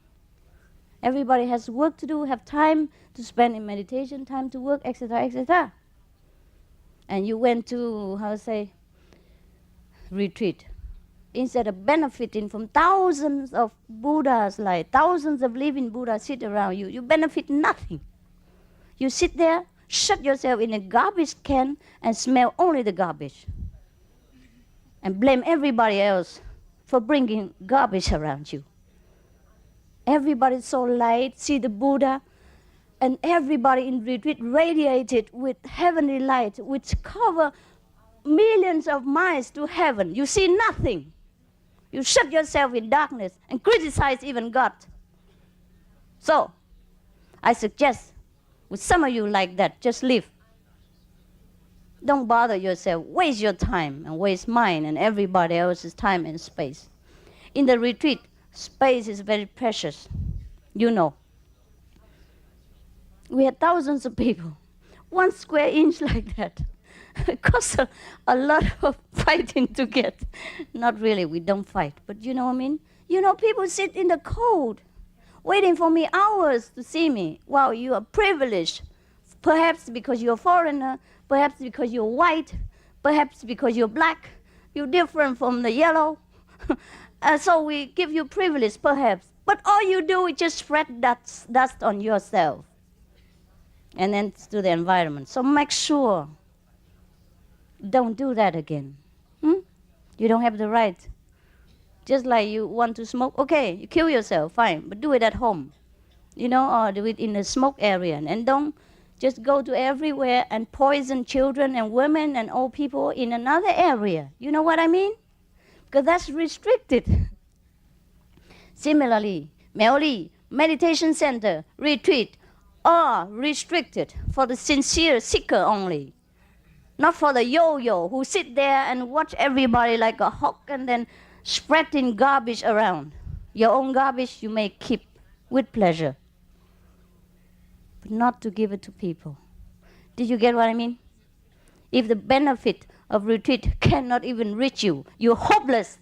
Everybody has work to do, have time to spend in meditation, time to work, etc., etc. And you went to, retreat. Instead of benefiting from thousands of Buddhas, like thousands of living Buddhas sit around you, you benefit nothing. You sit there, shut yourself in a garbage can and smell only the garbage. And blame everybody else for bringing garbage around you. Everybody's so light, see the Buddha, and everybody in retreat radiated with heavenly light, which cover millions of miles to heaven. You see nothing. You shut yourself in darkness and criticize even God. So, I suggest, with some of you like that, just leave. Don't bother yourself. Waste your time and waste mine and everybody else's time and space. In the retreat, space is very precious. You know. We had thousands of people. 1 square inch like that. It costs a lot of fighting to get. Not really, we don't fight, but you know what I mean? You know, people sit in the cold, waiting for me hours to see me. Wow, you are privileged. Perhaps because you're a foreigner, perhaps because you're white, perhaps because you're black, you're different from the yellow. So we give you privilege, perhaps. But all you do is just spread dust on yourself and then to the environment. So make sure, don't do that again. You don't have the right. Just like you want to smoke, okay, you kill yourself, fine, but do it at home. You know, or do it in a smoke area. And don't just go to everywhere and poison children and women and old people in another area. You know what I mean? Because that's restricted. Similarly, Meoli, meditation center, retreat, are restricted for the sincere seeker only. Not for the yo-yo who sit there and watch everybody like a hawk and then spreading garbage around. Your own garbage you may keep with pleasure, but not to give it to people. Did you get what I mean? If the benefit of retreat cannot even reach you, you're hopeless.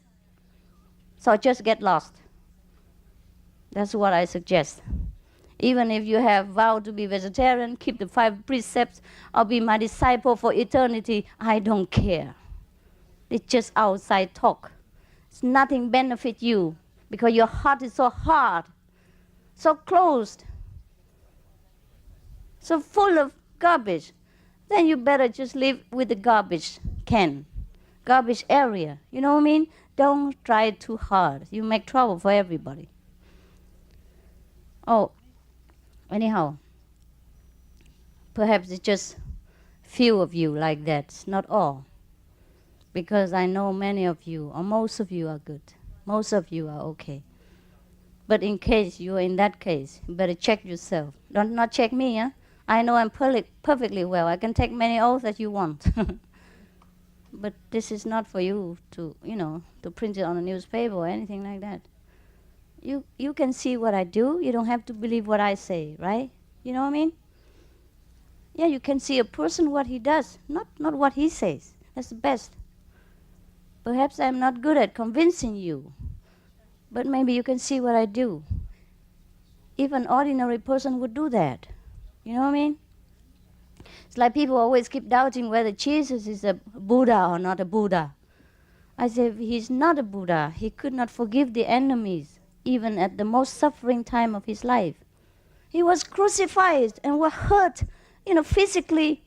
So just get lost. That's what I suggest. Even if you have vowed to be vegetarian, keep the 5 precepts, or be my disciple for eternity, I don't care. It's just outside talk. It's nothing benefit you because your heart is so hard, so closed, so full of garbage. Then you better just live with the garbage can, garbage area. You know what I mean? Don't try too hard. You make trouble for everybody. Oh, anyhow, perhaps it's just few of you like that, not all. Because I know many of you, or most of you are good. Most of you are okay. But in case you are in that case, you better check yourself. Don't not check me, huh? I know I'm perfectly well. I can take many oaths that you want. But this is not for you to, to print it on a newspaper or anything like that. You can see what I do. You don't have to believe what I say, right? You know what I mean? Yeah, you can see a person what he does, not what he says. That's the best. Perhaps I'm not good at convincing you, but maybe you can see what I do. If an ordinary person would do that, you know what I mean? It's like people always keep doubting whether Jesus is a Buddha or not a Buddha. I say, if he's not a Buddha, he could not forgive the enemies, even at the most suffering time of his life. He was crucified and was hurt, physically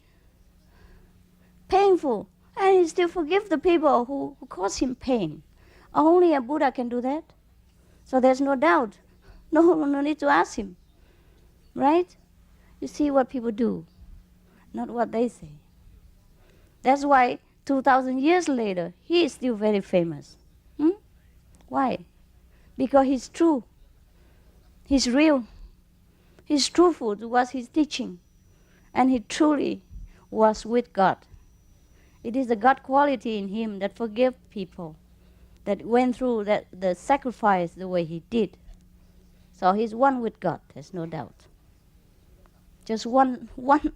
painful. And he still forgive the people who caused him pain. Only a Buddha can do that. So there's no doubt. No need to ask him. Right? You see what people do, not what they say. That's why 2,000 years later, he is still very famous. Why? Because he's true. He's real. He's truthful to what he's teaching. And he truly was with God. It is the God quality in him that forgave people, that went through the sacrifice the way he did. So he's one with God, there's no doubt. Just one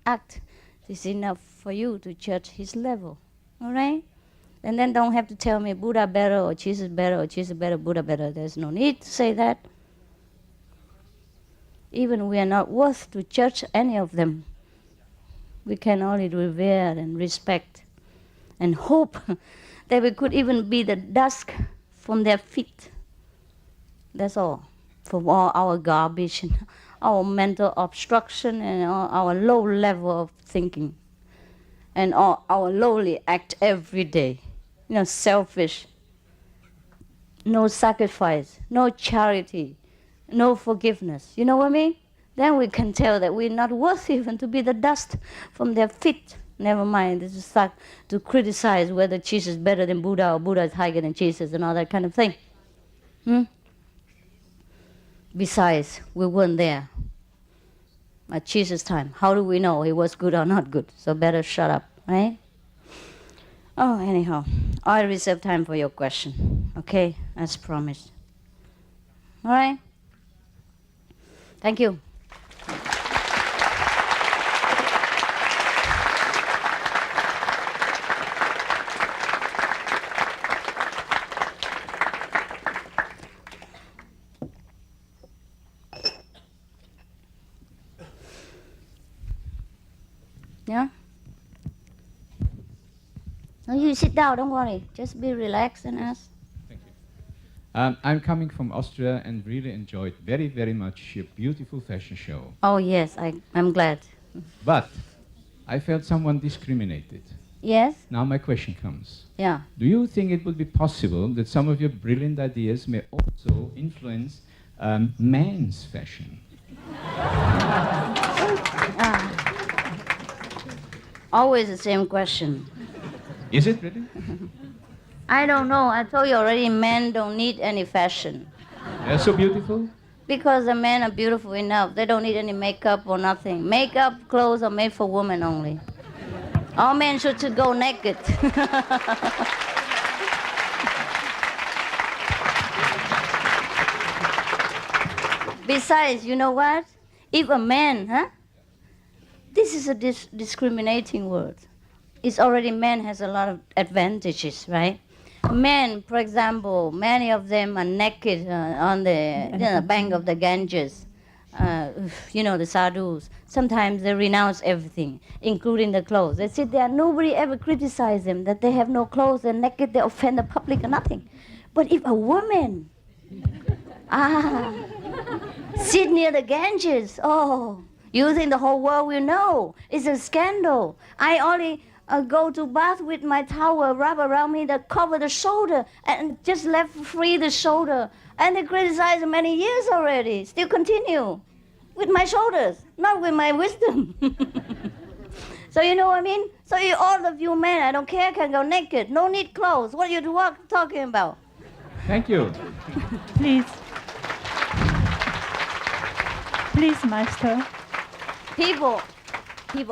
act is enough for you to judge his level, all right? And then don't have to tell me Buddha better or Jesus better or Jesus better, Buddha better. There's no need to say that. Even we are not worth to judge any of them. We can only revere and respect and hope that we could even be the dust from their feet. That's all. From all our garbage and our mental obstruction and our low level of thinking and our lowly act every day. Selfish, no sacrifice, no charity, no forgiveness. You know what I mean? Then we can tell that we're not worth even to be the dust from their feet. Never mind, this is start to criticize whether Jesus is better than Buddha or Buddha is higher than Jesus and all that kind of thing. Besides, we weren't there at Jesus' time. How do we know he was good or not good? So better shut up, right? Oh, anyhow, I reserve time for your question, okay? As promised. All right? Thank you. Yeah? No, you sit down, don't worry. Just be relaxed and ask. Thank you. I'm coming from Austria and really enjoyed very, very much your beautiful fashion show. Oh, yes, I'm glad. But I felt someone discriminated. Yes? Now my question comes. Yeah. Do you think it would be possible that some of your brilliant ideas may also influence men's fashion? Always the same question. Is it really? I don't know. I told you already, men don't need any fashion. They're so beautiful? Because the men are beautiful enough. They don't need any makeup or nothing. Makeup, clothes are made for women only. All men should go naked. Besides, you know what? If a man, this is a discriminating word. It's already, man has a lot of advantages, right? Men, for example, many of them are naked on the bank of the Ganges. The sadhus. Sometimes they renounce everything, including the clothes. They sit there, nobody ever criticizes them that they have no clothes, they're naked, they offend the public or nothing. But if a woman sit near the Ganges, you think the whole world will know. It's a scandal. I only go to bath with my towel wrapped around me that cover the shoulder and just left free the shoulder. And they criticize many years already. Still continue with my shoulders, not with my wisdom. So you know what I mean? So all of you men, I don't care, can go naked. No need clothes. What are you talking about? Thank you. Please. Please, Master. People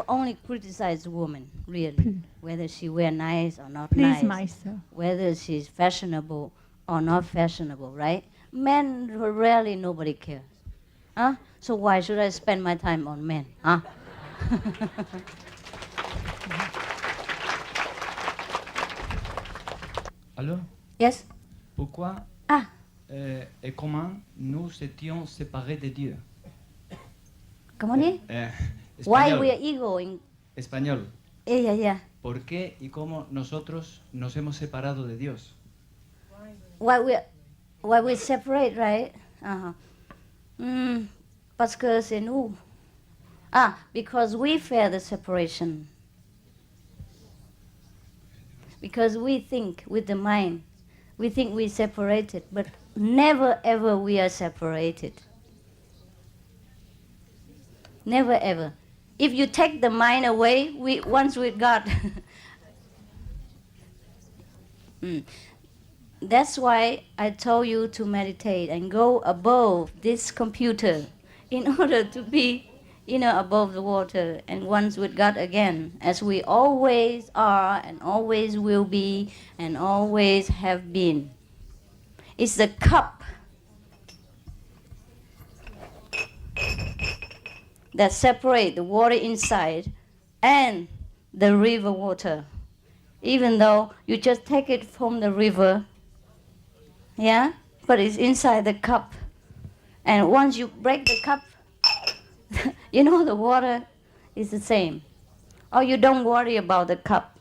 only criticize women, really. Whether she wear nice or not Please, nice. Master. Whether she's fashionable or not fashionable, right? Men, rarely nobody cares. So why should I spend my time on men? Alors, Yes? pourquoi et comment nous étions séparés de Dieu? Come on in. Why we are ego in... Español. Yeah. ¿Por qué y cómo nosotros nos hemos separado de Dios? Why we separate, right? Parce que c'est nous. Because we fear the separation. Because we think with the mind. We think we're separated, but never ever we are separated. Never ever. If you take the mind away, once with God. That's why I told you to meditate and go above this computer in order to be, above the water and once with God again, as we always are and always will be and always have been. It's the cup that separate the water inside and the river water. Even though you just take it from the river, but it's inside the cup. And once you break the cup, the water is the same. Or you don't worry about the cup.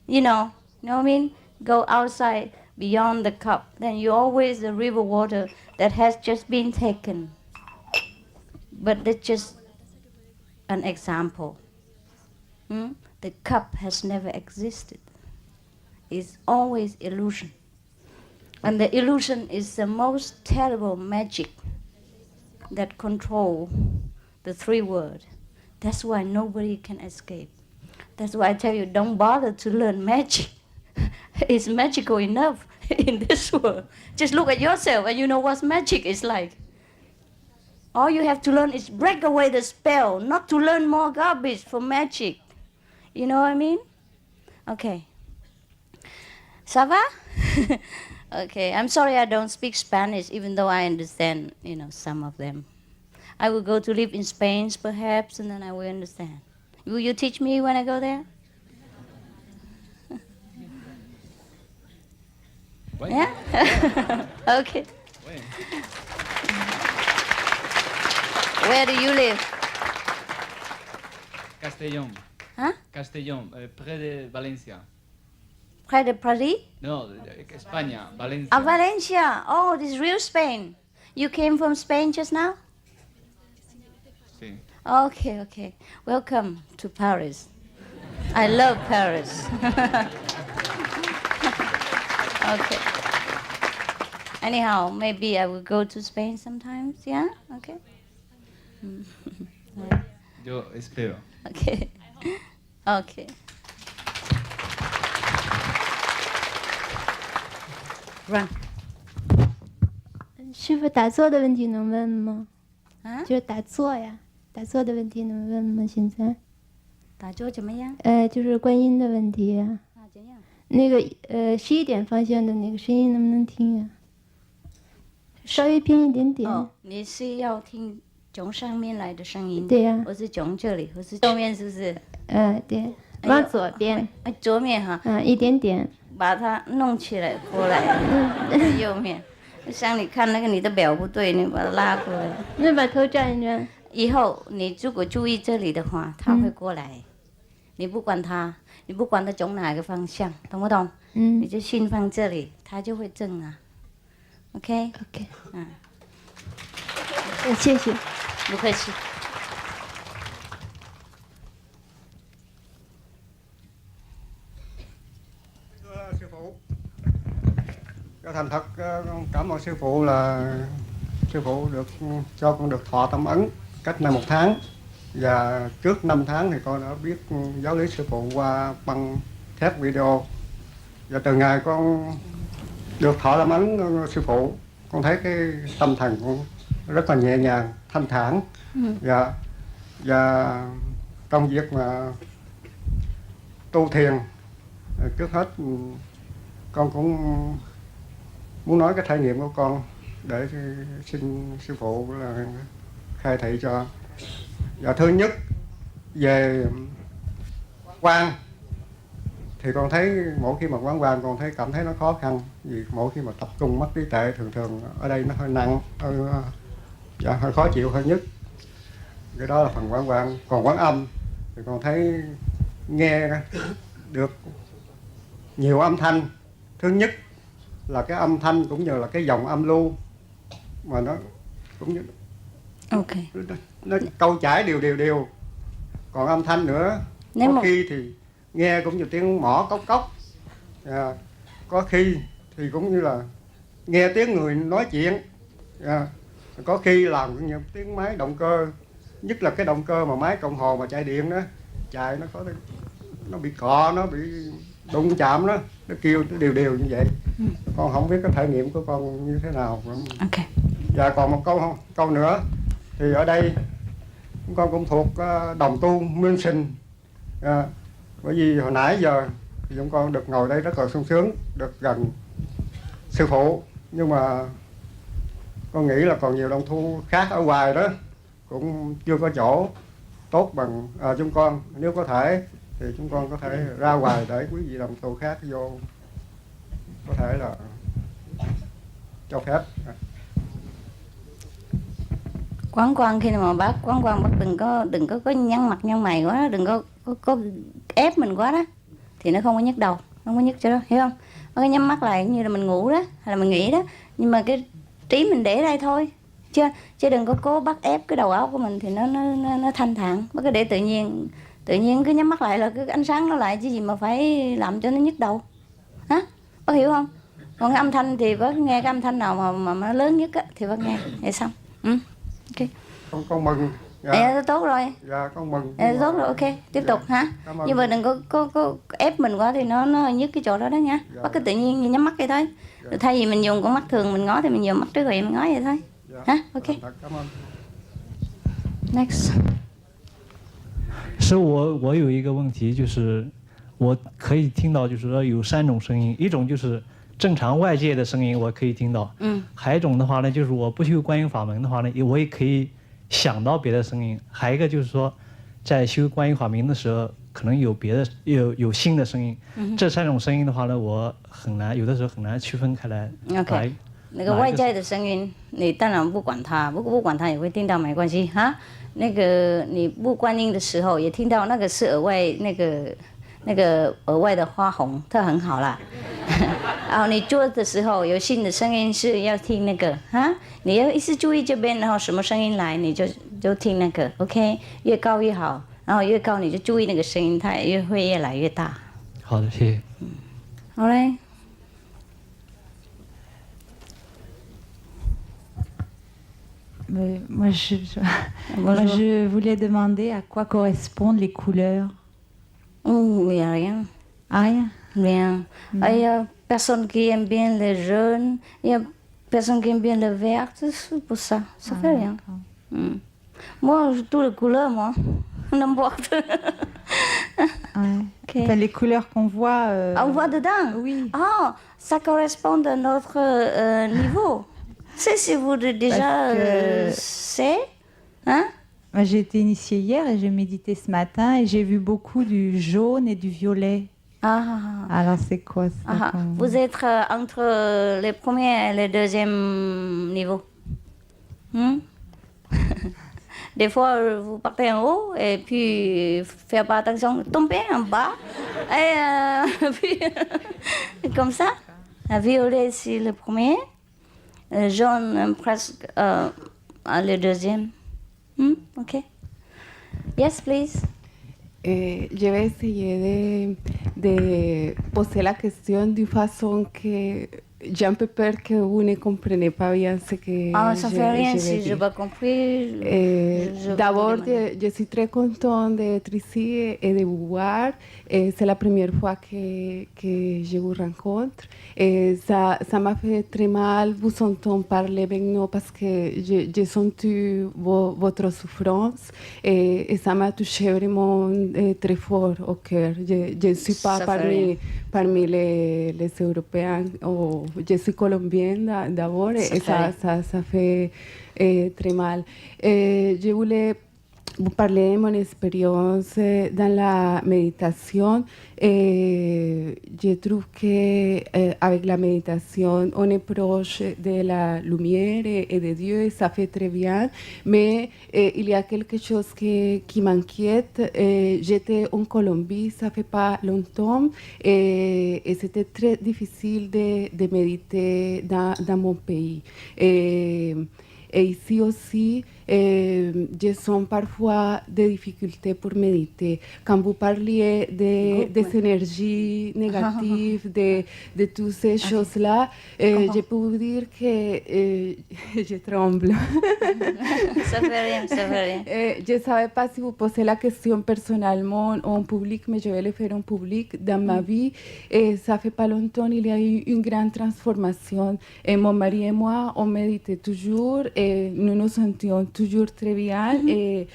You know what I mean? Go outside beyond the cup. Then you always the river water that has just been taken. But that's just an example. The cup has never existed. It's always illusion. And the illusion is the most terrible magic that control the three worlds. That's why nobody can escape. That's why I tell you, don't bother to learn magic. It's magical enough in this world. Just look at yourself and you know what magic is like. All you have to learn is break away the spell, not to learn more garbage for magic. You know what I mean? Okay. Ça va? Okay, I'm sorry I don't speak Spanish, even though I understand, some of them. I will go to live in Spain, perhaps, and then I will understand. Will you teach me when I go there? Ouais. Yeah? Okay. Ouais. Where do you live? Castellón. Huh? Castellón, près de Valencia. Près de Paris? No, España, Valencia. Ah, Valencia. Oh, this is real Spain. You came from Spain just now? Sí. Okay, okay. Welcome to Paris. I love Paris. Okay. Anyhow, maybe I will go to Spain sometimes, yeah? Okay. Yo espero. Okay. Okay. Run. 师父打坐的问题能问吗？啊？就是打坐呀，打坐的问题能问吗？现在？打坐怎么样？就是观音的问题呀。啊，怎样？那个11点方向的那个声音能不能听呀？稍微偏一点点。哦，你是要听从上面来的声音？对呀。我是从这里，我是右面，是不是？对，往左边。左面哈。一点点。把它弄起来过来，右面。像你看那个你的表不对，你把它拉过来。那把头转一转。以后你如果注意这里的话，它会过来。你不管它从哪个方向，懂不懂？你就心放这里，它就会正啊。OK。谢谢。不客气。Sư phụ, thành thật con cảm ơn sư phụ là sư phụ cho con được thọ tâm ấn cách nay 1 tháng, và trước 5 tháng thì con đã biết giáo lý sư phụ qua băng thép video, và từ ngày con được thọ tâm ấn sư phụ, con thấy cái tâm thần con rất là nhẹ nhàng, thanh thản, và công việc mà tu thiền trước hết con cũng muốn nói cái trải nghiệm của con để xin sư phụ là khai thị cho. Và thứ nhất về quán thì con thấy mỗi khi mà quán quan con cảm thấy nó khó khăn, vì mỗi khi mà tập trung mất trí tuệ thường ở đây nó hơi nặng, hơi khó chịu hơi nhất. Cái đó là phần quán quan. Còn quán âm thì con thấy nghe được nhiều âm thanh. Thứ nhất là cái âm thanh cũng như là cái dòng âm lưu mà nó cũng như nó câu chảy đều. Còn âm thanh nữa, có khi thì nghe cũng như tiếng mõ cốc cốc, có khi thì cũng như là nghe tiếng người nói chuyện, có khi làm cũng như tiếng máy động cơ, nhất là cái động cơ mà máy cộng hồ mà chạy điện đó, chạy nó bị cọ, nó bị đụng chạm đó, nó kêu đều như vậy. Con không biết cái trải nghiệm của con như thế nào. Và còn một câu nữa thì ở đây con cũng thuộc đồng tu miền Sinh, bởi vì hồi nãy giờ thì chúng con được ngồi đây rất là sung sướng, được gần sư phụ, nhưng mà con nghĩ là còn nhiều đồng tu khác ở ngoài đó cũng chưa có chỗ tốt bằng chúng con. Nếu có thể thì chúng con có thể ra ngoài để quý vị đồng tu khác vô có thể là cho phép. Quán quan khi mà bác quán quan bác đừng có nhăn mặt nhăn mày quá, đừng có ép mình quá đó, thì nó không có nhức đầu, không có nhức cho đó, hiểu không? Nó nhắm mắt lại như là mình ngủ đó hay là mình nghĩ đó, nhưng mà cái trí mình để đây thôi, chứ đừng có cố bắt ép cái đầu óc của mình thì nó thanh thản, bất cứ để tự nhiên cứ nhắm mắt lại là cái ánh sáng nó lại, chứ gì mà phải làm cho nó nhức đầu, hả? Bác hiểu không? Còn cái âm thanh thì bác nghe cái âm thanh nào mà nó lớn nhất á, thì bác nghe, vậy xong. Ok. Con mừng. Dạ, tốt rồi. Dạ, con mừng. Tốt rồi, ok, tiếp tục hả? Nhưng mà đừng có ép mình quá thì nó hơi nhức cái chỗ đó đó nha. Bác cứ tự nhiên nhắm mắt vậy thôi. Rồi thay vì mình dùng con mắt thường mình ngó thì mình dùng mắt trước rồi mình ngó vậy thôi. Hả? Ok. Cảm ơn. Next. 是我有一个问题，就是我可以听到，就是说有3种声音，一种就是正常外界的声音，我可以听到，还有一种的话呢，就是我不修观音法门的话呢，我也可以想到别的声音，还有一个就是说，在修观音法门的时候，可能有别的有新的声音，这3种声音的话呢，我很难，有的时候很难区分开来。OK。那个外在的声音，你当然不管它，不管它也会听到，没关系哈。那个你不观音的时候也听到，那个是额外那个额外的花红，它很好啦。然后你做的时候有新的声音是要听那个哈，你要一直注意这边，然后什么声音来你就听那个 ，OK， 越高越好，然后越高你就注意那个声音，它也会越来越大。好的，谢谢。好嘞。Moi, je voulais demander à quoi correspondent les couleurs. Il n'y a rien. Ah, rien? Rien. Il y a personne qui aime bien le jaune, il y a personne qui aime bien le vert, c'est pour ça. Ça fait rien. Moi, toutes les couleurs, moi. N'importe. Okay. Enfin, les couleurs qu'on voit... On voit dedans? Oui. Ah, ça correspond à notre niveau. Si vous déjà c'est, hein? J'ai été initiée hier et j'ai médité ce matin et j'ai vu beaucoup du jaune et du violet. Alors c'est quoi ça? Vous êtes entre les premiers et les deuxièmes niveaux. Des fois, vous partez en haut et puis faites pas attention, tombez en bas. Et puis, comme ça. Violet, c'est le premier. Jaune, presque le deuxième. Ok. Yes, please. Je vais essayer de poser la question d'une façon que j'ai un peu peur que vous ne compreniez pas bien ce que ça fait rien si je n'ai pas compris. D'abord, je suis très contente d'être ici et de vous voir. C'est la première fois que je vous rencontre. Et ça m'a fait très mal vous entendre parler maintenant parce que j'ai senti votre souffrance et ça m'a touché vraiment très fort au cœur. Je ne suis pas parmi les Européens. Je suis colombienne d'abord et ça fait très mal. Je voulais vous parler de mon expérience dans la méditation. Je trouve qu'avec la méditation, on est proche de la lumière et de Dieu et ça fait très bien. Mais il y a quelque chose qui m'inquiète. J'étais en Colombie, ça fait pas longtemps, et c'était très difficile de méditer dans mon pays. Et ici aussi, je sens parfois des difficultés pour méditer. Quand vous parliez des énergies négatives, de toutes ces choses-là, je peux vous dire que je tremble. Ça fait rien, ça fait rien. Je ne savais pas si vous posez la question personnellement ou en public, mais je vais le faire en public. Dans ma vie, et ça fait pas longtemps, il y a eu une grande transformation. Et mon mari et moi, on méditait toujours et nous nous sentions toujours très bien et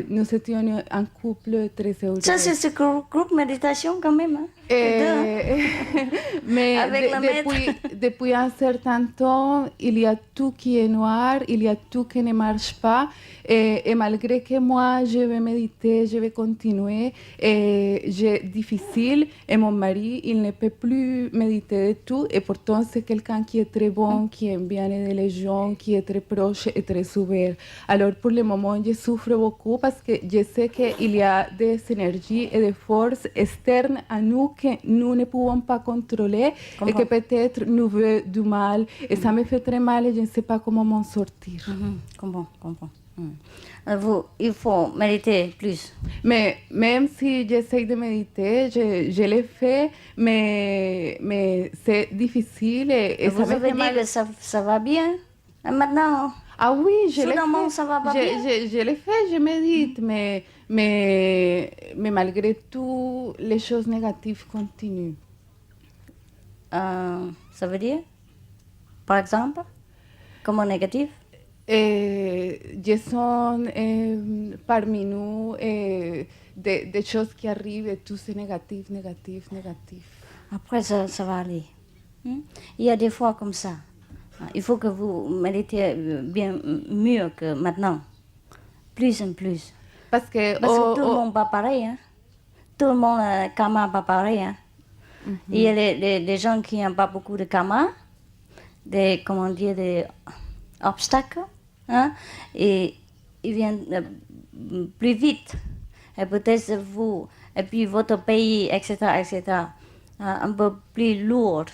nous étions un couple très heureux. Ça, c'est ce groupe méditation quand même. Hein? Mais depuis un certain temps, il y a tout qui est noir, il y a tout qui ne marche pas. Et malgré que moi, je vais méditer, je vais continuer, c'est difficile. Et mon mari, il ne peut plus méditer du tout. Et pourtant, c'est quelqu'un qui est très bon, qui aime bien aider les gens, qui est très proche et très ouvert. Alors, pour le moment, je souffre beaucoup parce que je sais qu'il y a des énergies et des forces externes à nous que nous ne pouvons pas contrôler et que peut-être nous veut du mal. Et ça me fait très mal et je ne sais pas comment m'en sortir. Comprends. Il faut méditer plus. Mais même si j'essaie de méditer, je le fais, mais c'est difficile et vous avez dit que ça va bien maintenant? Ah oui, je le fais. Ça va pas bien? Je le fais, je médite, mais malgré tout, les choses négatives continuent. Ça veut dire? Par exemple? Comment négatif? Je sens parmi nous des choses qui arrivent et tout c'est négatif. Après, ça va aller. Il y a des fois comme ça. Il faut que vous méditez bien mieux que maintenant. Plus en plus. Parce que tout le monde pas pareil. Hein? Tout le monde karma pas pareil. Hein? Il y a les gens qui n'ont pas beaucoup de karma, des obstacles. Hein? Et ils viennent plus vite. Et peut-être vous, et puis votre pays, etc., un peu plus lourd.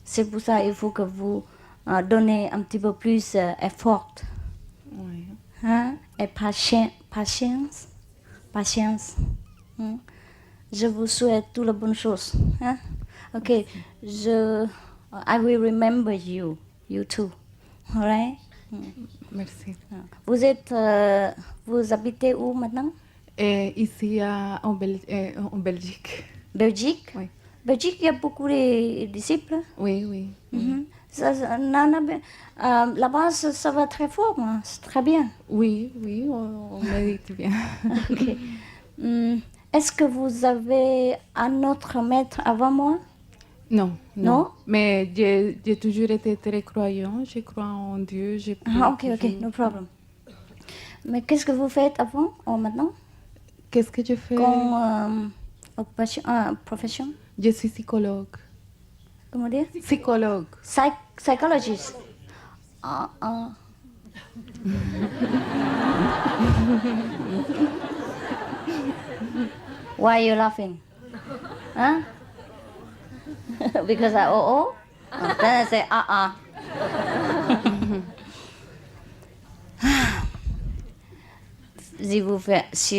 C'est pour ça qu'il faut que vous donnez un petit peu plus d'effort. Oui. Hein? Et patience. Hein? Je vous souhaite toutes les bonnes choses. Hein? Ok, I will remember you too. All right? Merci. Vous habitez où maintenant? Ici en Belgique. Belgique? Oui. Belgique, il y a beaucoup de disciples? Oui. Là-bas, ça va très fort, c'est très bien. Oui, on médite bien. Okay. Est-ce que vous avez un autre maître avant moi? Non. Mais j'ai toujours été très croyant, je crois en Dieu. Ok, no problem. Mais qu'est-ce que vous faites avant ou maintenant? Qu'est-ce que je fais? Comme profession? Je suis psychologue. Comment dire? Psychologue. Psychologist. Why are you laughing? Huh? Because then I say Si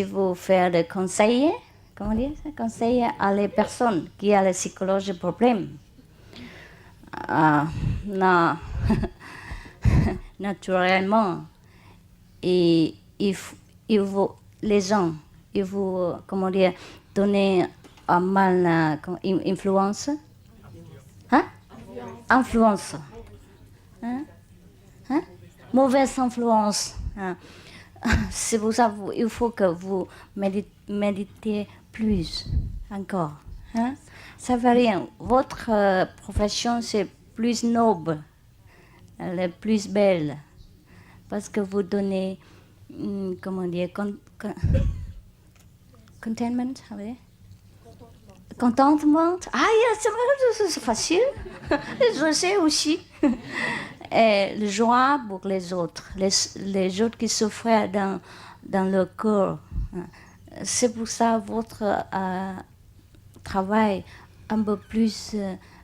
vous faites des conseils, comment dire ça? Conseils à les personnes qui ont les psychologiques problèmes. Non, naturellement, et il faut les gens, il faut comment dire donner un mal influence, hein? Influence, hein? Mauvaise influence. Hein? C'est pour ça il faut que vous méditez plus encore. Hein? Ça va rien. Votre profession c'est plus noble, elle est plus belle, parce que vous donnez, comment dire, contentement, contentement. Ah, c'est facile. Je sais aussi. Et le joie pour les autres qui souffrent dans leur corps. C'est pour ça votre travail un peu plus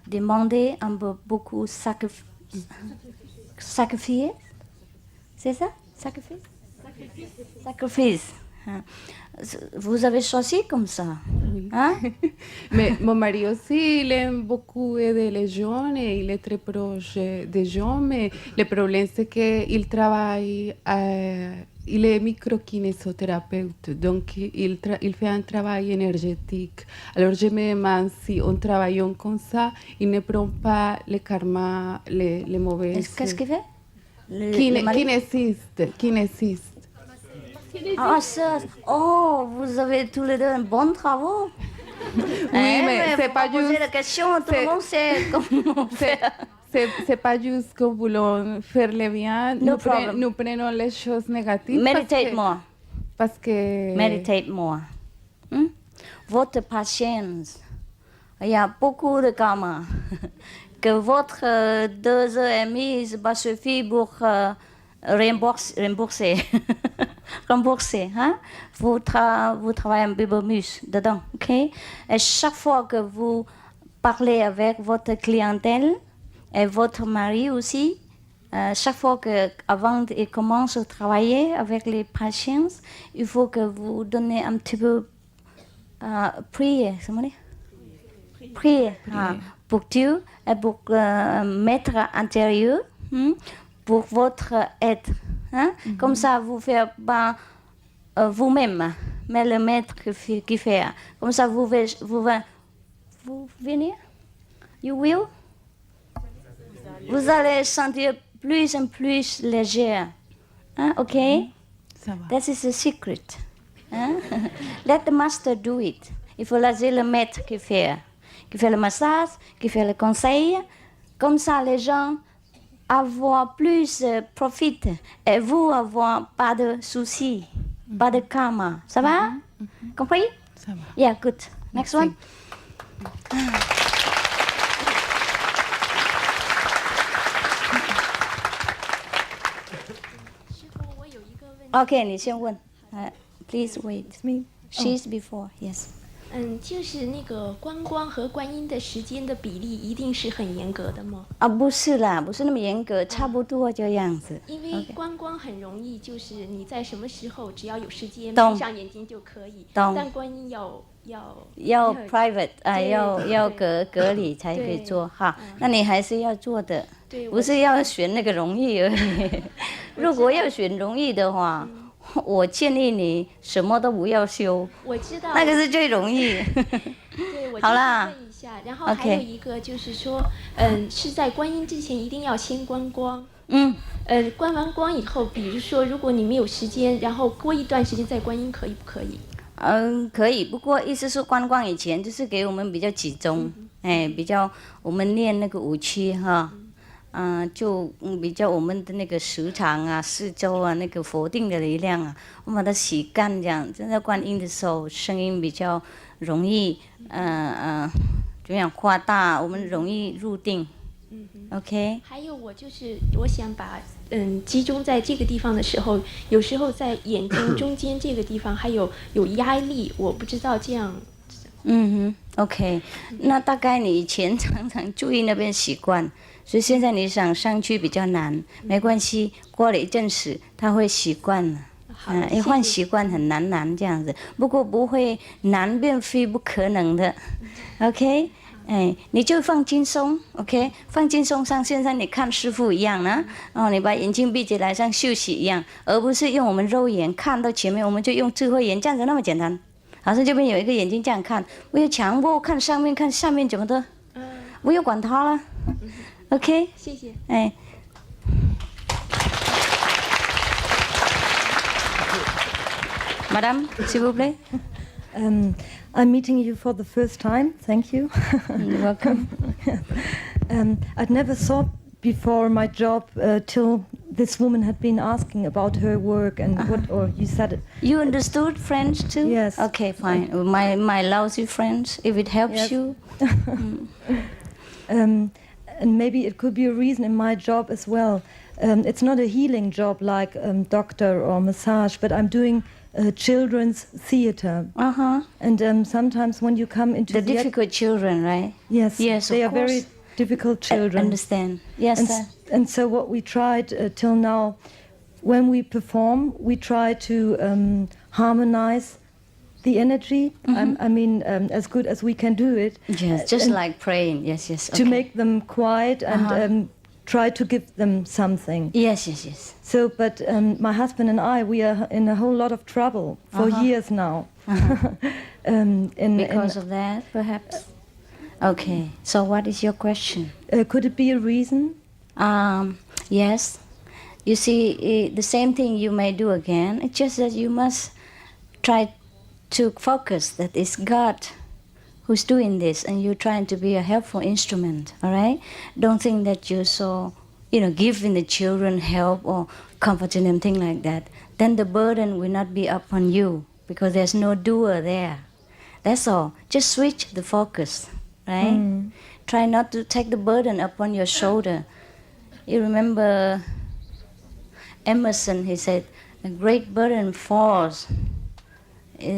demandé, un peu beaucoup sacrifié. C'est ça? Sacrifice. Vous avez choisi comme ça. Oui. Hein? Mais mon mari aussi, il aime beaucoup aider les gens et il est très proche des gens, mais le problème c'est qu'il travaille, il est microkinésothérapeute, donc il fait un travail énergétique. Alors je me demande si en travaillant comme ça, il ne prend pas le karma, les mauvais. Qu'est-ce qu'il fait? Kinésiste. Ah, ça. Oh, vous avez tous les deux un bon travail. Oui, mais c'est pas juste. Poser la question, tout le monde sait comment faire. C'est pas juste que voulons faire le bien. Nous prenons les choses négatives. Meditate more. Parce que. Meditate more. Votre patience. Il y a beaucoup de karma. Que votre 2 heures et demie va suffire pour rembourser. comme boxer, hein? Vous travaillez un peu bonus dedans, ok? Et chaque fois que vous parlez avec votre clientèle et votre mari aussi, chaque fois qu'avant il commence à travailler avec les patients, il faut que vous donnez un petit peu prière, prière pour Dieu et pour mettre intérieur, pour votre être. Hein? Comme ça, vous faites pas vous-même, mais le maître qui fait. Comme ça, vous venez, you will. Vous allez sentir plus en plus léger. Hein? OK? Ça va. That is the secret. Hein? Let the master do it. Il faut laisser le maître qui fait le massage, qui fait le conseil. Comme ça, les gens avoir plus profit et vous avoir pas de soucis, pas de karma. Ça va? Compris? Ça va. Yeah, good. Next one. OK， 你先问。Please wait. She's before. Yes. 就是那个观光和观音的时间的比例一定是很严格的吗？不是啦，不是那么严格，差不多这样子。因为观光很容易，就是你在什么时候只要有时间闭上眼睛就可以。但观音要 private 要隔离才可以做哈。那你还是要做的，不是要选那个容易而已。如果要选容易的话。我建议你什么都不要修，我知道，那个是最容易。对，我好啦，问一下，然后还有一个就是说，是在观音之前一定要先观光。观完光以后，比如说如果你没有时间，然后过一段时间再观音，可以不可以？可以，不过意思是观光以前就是给我们比较集中，比较我们练那个武器哈。就比较我们的那个时长啊、四周啊、那个否定的力量啊，我们把它洗干这样。真的观音的时候，声音比较容易，怎么样夸大，我们容易入定。OK。还有我想把集中在这个地方的时候，有时候在眼睛中间这个地方还有压力，我不知道这样。OK， 那大概你以前常常注意那边习惯。所以现在你想上去比较难，没关系，过了一阵子他会习惯了。一换习惯很难这样子，不过不会难变非不可能的。OK， 你就放轻松 ，OK， 放轻松，像现在你看师父一样呢，你把眼睛闭起来像休息一样，而不是用我们肉眼看到前面，我们就用智慧眼这样子那么简单。好像这边有一个眼睛这样看，不要强迫看上面看下面怎么的，不要管它了。OK， 谢谢。Madame, s'il vous plaît. I'm meeting you for the first time. Thank you. You're welcome. I'd never thought before my job till this woman had been asking about her work and or you said it. You understood French too? Yes. Okay, fine. My lousy French, if it helps you. And maybe it could be a reason in my job as well. It's not a healing job like doctor or massage, but I'm doing children's theater. And sometimes when you come into the difficult children, right? Yes. They are course. Very difficult children. I understand. Yes. And so what we tried till now, when we perform, we try to harmonize the energy. I mean, as good as we can do it. Yes, just like praying. Yes. To make them quiet and try to give them something. Yes. So, but my husband and I, we are in a whole lot of trouble for years now. Because of that, perhaps? Okay, so what is your question? Could it be a reason? Yes. You see, the same thing you may do again. It's just that you must try to focus that it's God who's doing this and you're trying to be a helpful instrument, all right? Don't think that you're so, giving the children help or comforting them, things like that. Then the burden will not be upon you because there's no doer there. That's all. Just switch the focus, right? Try not to take the burden upon your shoulder. You remember Emerson, he said, a great burden falls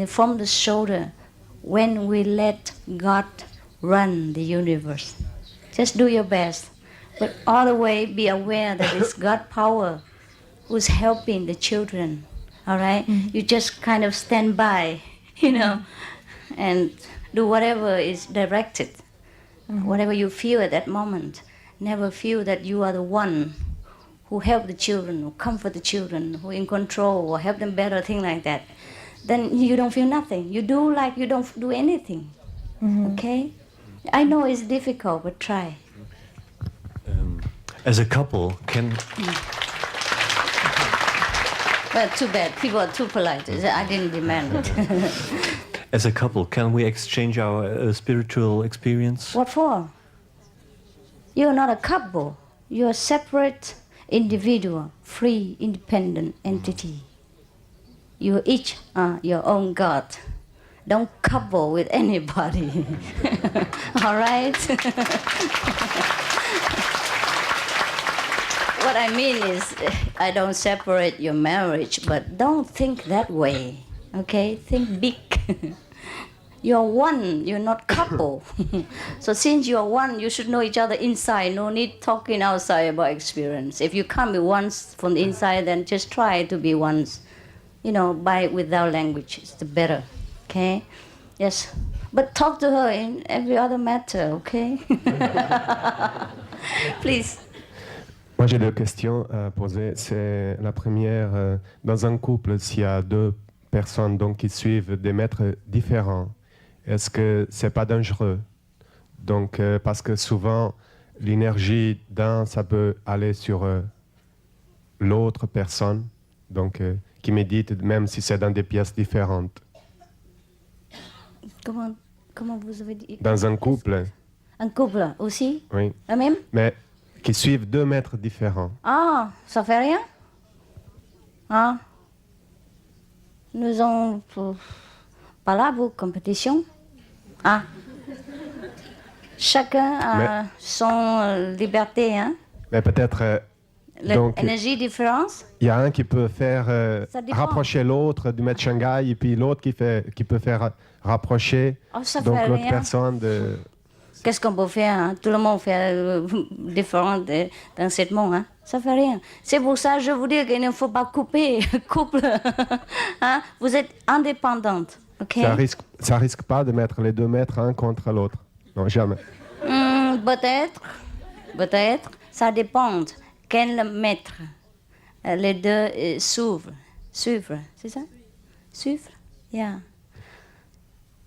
from the shoulder when we let God run the universe. Just do your best, but all the way be aware that it's God power who's helping the children. All right? You just kind of stand by, you know, and do whatever is directed, whatever you feel at that moment. Never feel that you are the one who help the children, who comfort the children, who in control, or help them better, things like that. Then you don't feel nothing. You do like you don't do anything. Okay? I know it's difficult, but try. As a couple, can... Well, too bad. People are too polite. I didn't demand it. As a couple, can we exchange our spiritual experience? What for? You're not a couple. You're a separate individual, free, independent entity. You each are your own God. Don't couple with anybody. All right? What I mean is, I don't separate your marriage, but don't think that way, okay? Think big. You're one, you're not couple. So since you're one, you should know each other inside. No need talking outside about experience. If you can't be once from the inside, then just try to be once. You know, without language, it's the better, okay? Yes, but talk to her in every other matter, okay? Please. Moi, j'ai 2 questions à poser. C'est la première, dans un couple, s'il y a 2 personnes donc, qui suivent des maîtres différents, est-ce que c'est pas dangereux? Donc, parce que souvent, l'énergie d'un, ça peut aller sur l'autre personne, donc qui médite, même si c'est dans des pièces différentes. Comment vous avez dit? Dans un couple. Un couple aussi? Oui. La même? Mais qui suivent 2 maîtres différents. Ah, ça fait rien? Ah. Nous avons pas là pour compétition. Ah. Chacun a son liberté, hein? Mais peut-être. L'énergie différence? Il y a un qui peut faire rapprocher l'autre du maître Shanghai et puis l'autre qui peut faire rapprocher donc l'autre personne de. Qu'est-ce qu'on peut faire, hein? Tout le monde fait différent dans ce monde, hein? Ça fait rien. C'est pour ça que je vous dis qu'il ne faut pas couper couple. Hein? Vous êtes indépendante, ok? Ça risque pas de mettre les 2 maîtres un contre l'autre. Non, jamais. Peut-être. Ça dépend. Quel maître? Les 2 suivre, c'est ça? Suivre? Yeah.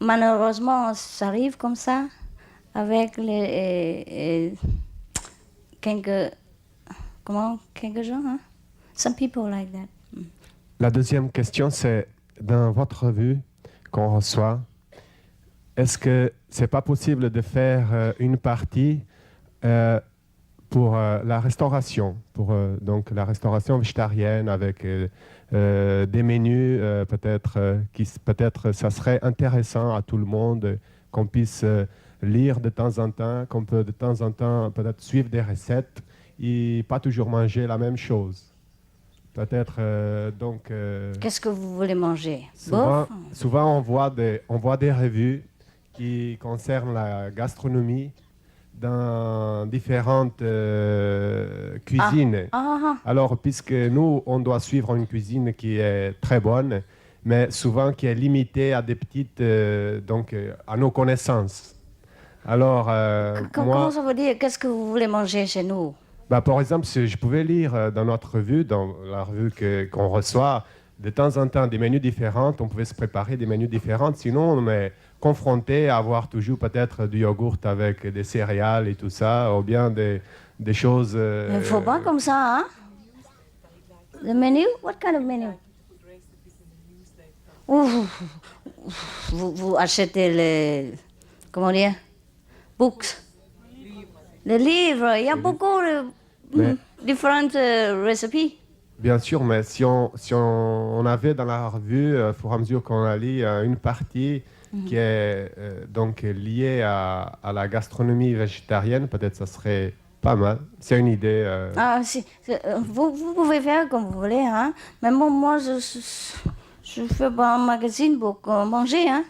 Malheureusement, ça arrive comme ça. Avec quelques gens, hein? Some people like that. La deuxième question, c'est dans votre revue qu'on reçoit, est-ce que c'est pas possible de faire une partie pour la restauration, pour donc la restauration végétarienne avec des menus peut-être ça serait intéressant à tout le monde qu'on puisse lire de temps en temps, qu'on peut de temps en temps peut-être suivre des recettes et pas toujours manger la même chose. Peut-être donc. Qu'est-ce que vous voulez manger? Souvent on voit des revues qui concernent la gastronomie dans différentes cuisines. Alors puisque nous on doit suivre une cuisine qui est très bonne, mais souvent qui est limitée à des petites donc à nos connaissances. Alors, comment ça veut dire? Qu'est-ce que vous voulez manger chez nous? Par exemple, si je pouvais lire dans notre revue, dans la revue qu'on reçoit, de temps en temps des menus différents, on pouvait se préparer des menus différents. Sinon, on est confronté à avoir toujours peut-être du yogourt avec des céréales et tout ça, ou bien des choses... Il ne faut pas comme ça, hein? Le menu? What kind of menu? Vous achetez les... Comment dire? Books. Les livres, il y a beaucoup de différentes recettes. Bien sûr, mais si on avait dans la revue, au fur et à mesure qu'on a lu, une partie qui est donc liée à la gastronomie végétarienne, peut-être ça serait Pas mal. C'est une idée. Vous pouvez faire comme vous voulez, hein. Mais moi, je fais pas un magazine pour manger, hein.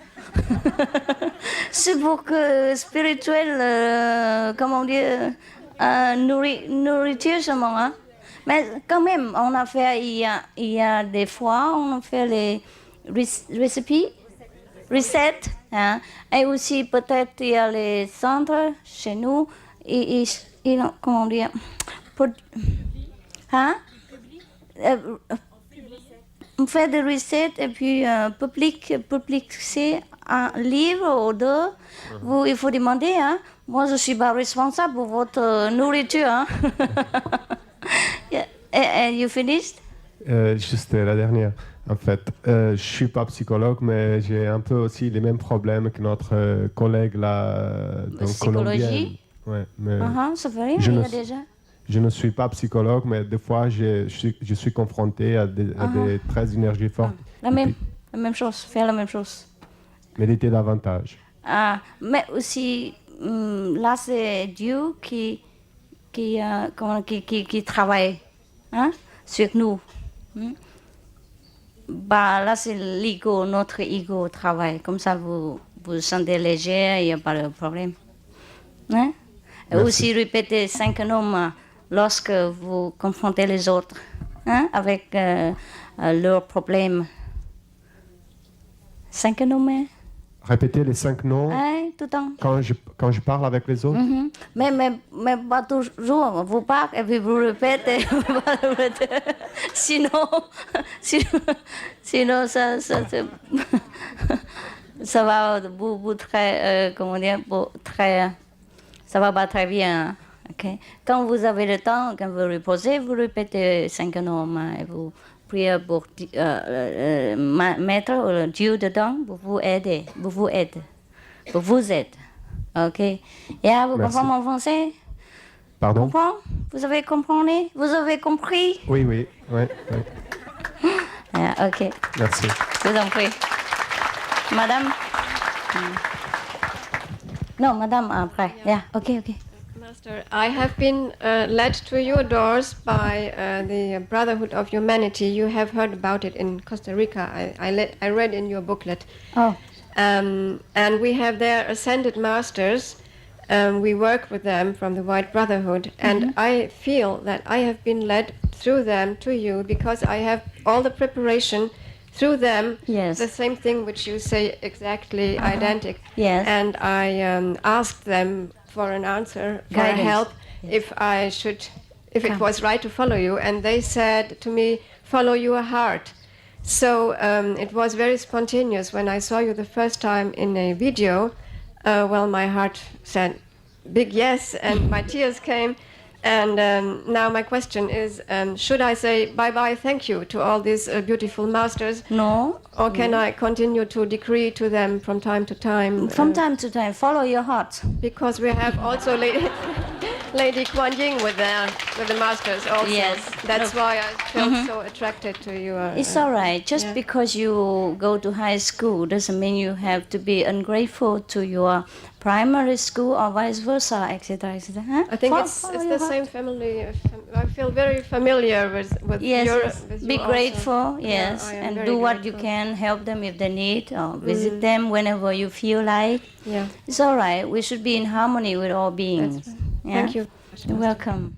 C'est pour que spirituel, comment dire, nourriture seulement, hein. Mais quand même, on a fait, il y a des fois, on a fait les recettes, hein. Et aussi peut-être il y a les centres chez nous, comment dire, hein? On fait des recettes et puis publier un livre ou deux. Il faut demander, hein. Moi, je suis pas responsable pour votre nourriture, hein. And you finished? Juste la dernière. En fait, je suis pas psychologue, mais j'ai un peu aussi les mêmes problèmes que notre collègue là, colombienne. Ouais, mais ça fait rien, il y a déjà. Je ne suis pas psychologue, mais des fois, je suis confronté à des très énergies fortes. La même chose, faire la même chose. Méditer davantage. Mais aussi, là, c'est Dieu qui travaille, hein, sur nous. Là, c'est l'ego, notre ego travaille. Comme ça, vous vous sentez léger, il n'y a pas de problème. Hein? Et aussi, répétez 5 noms lorsque vous confrontez les autres, hein, avec leurs problèmes. 5 noms, hein? Répétez les 5 noms tout le temps. Quand je parle avec les autres. Mais pas toujours. Vous parlez et puis vous répétez. sinon ça va vous très, comment dire, ça va pas très bien. Okay? Quand vous avez le temps, quand vous reposez, vous répétez 5 noms et vous priez pour mettre Dieu dedans pour vous aider. Pour vous aider. OK? Et vous comprenez mon français? Pardon? Vous avez compris? Vous avez compris? Oui. OK. Merci. Je vous en prie. Madame? Non, madame, après. Yeah, OK. Master, I have been led to your doors by the Brotherhood of Humanity. You have heard about it in Costa Rica. I read in your booklet. Oh. And we have their ascended masters. We work with them from the White Brotherhood. And I feel that I have been led through them to you because I have all the preparation through them. Yes. The same thing which you say exactly identical. Yes. And I asked them for an answer, for help, if it was right to follow you. And they said to me, follow your heart. So it was very spontaneous. When I saw you the first time in a video, my heart said big yes, and my tears came. And now my question is, should I say bye-bye, thank you to all these beautiful masters? No. Or can I continue to decree to them from time to time? From time to time, follow your heart. Because we have also Lady Kuan Yin with the masters also. Yes. That's why I felt so attracted to you. It's all right. Just because you go to high school doesn't mean you have to be ungrateful to your primary school or vice versa, etc. Huh? I think it's the same family. I feel very familiar with your. Be grateful, yes, and do what you can. Help them if they need, or visit them whenever you feel like. Yeah, it's all right. We should be in harmony with all beings. Right. Thank you. You're welcome.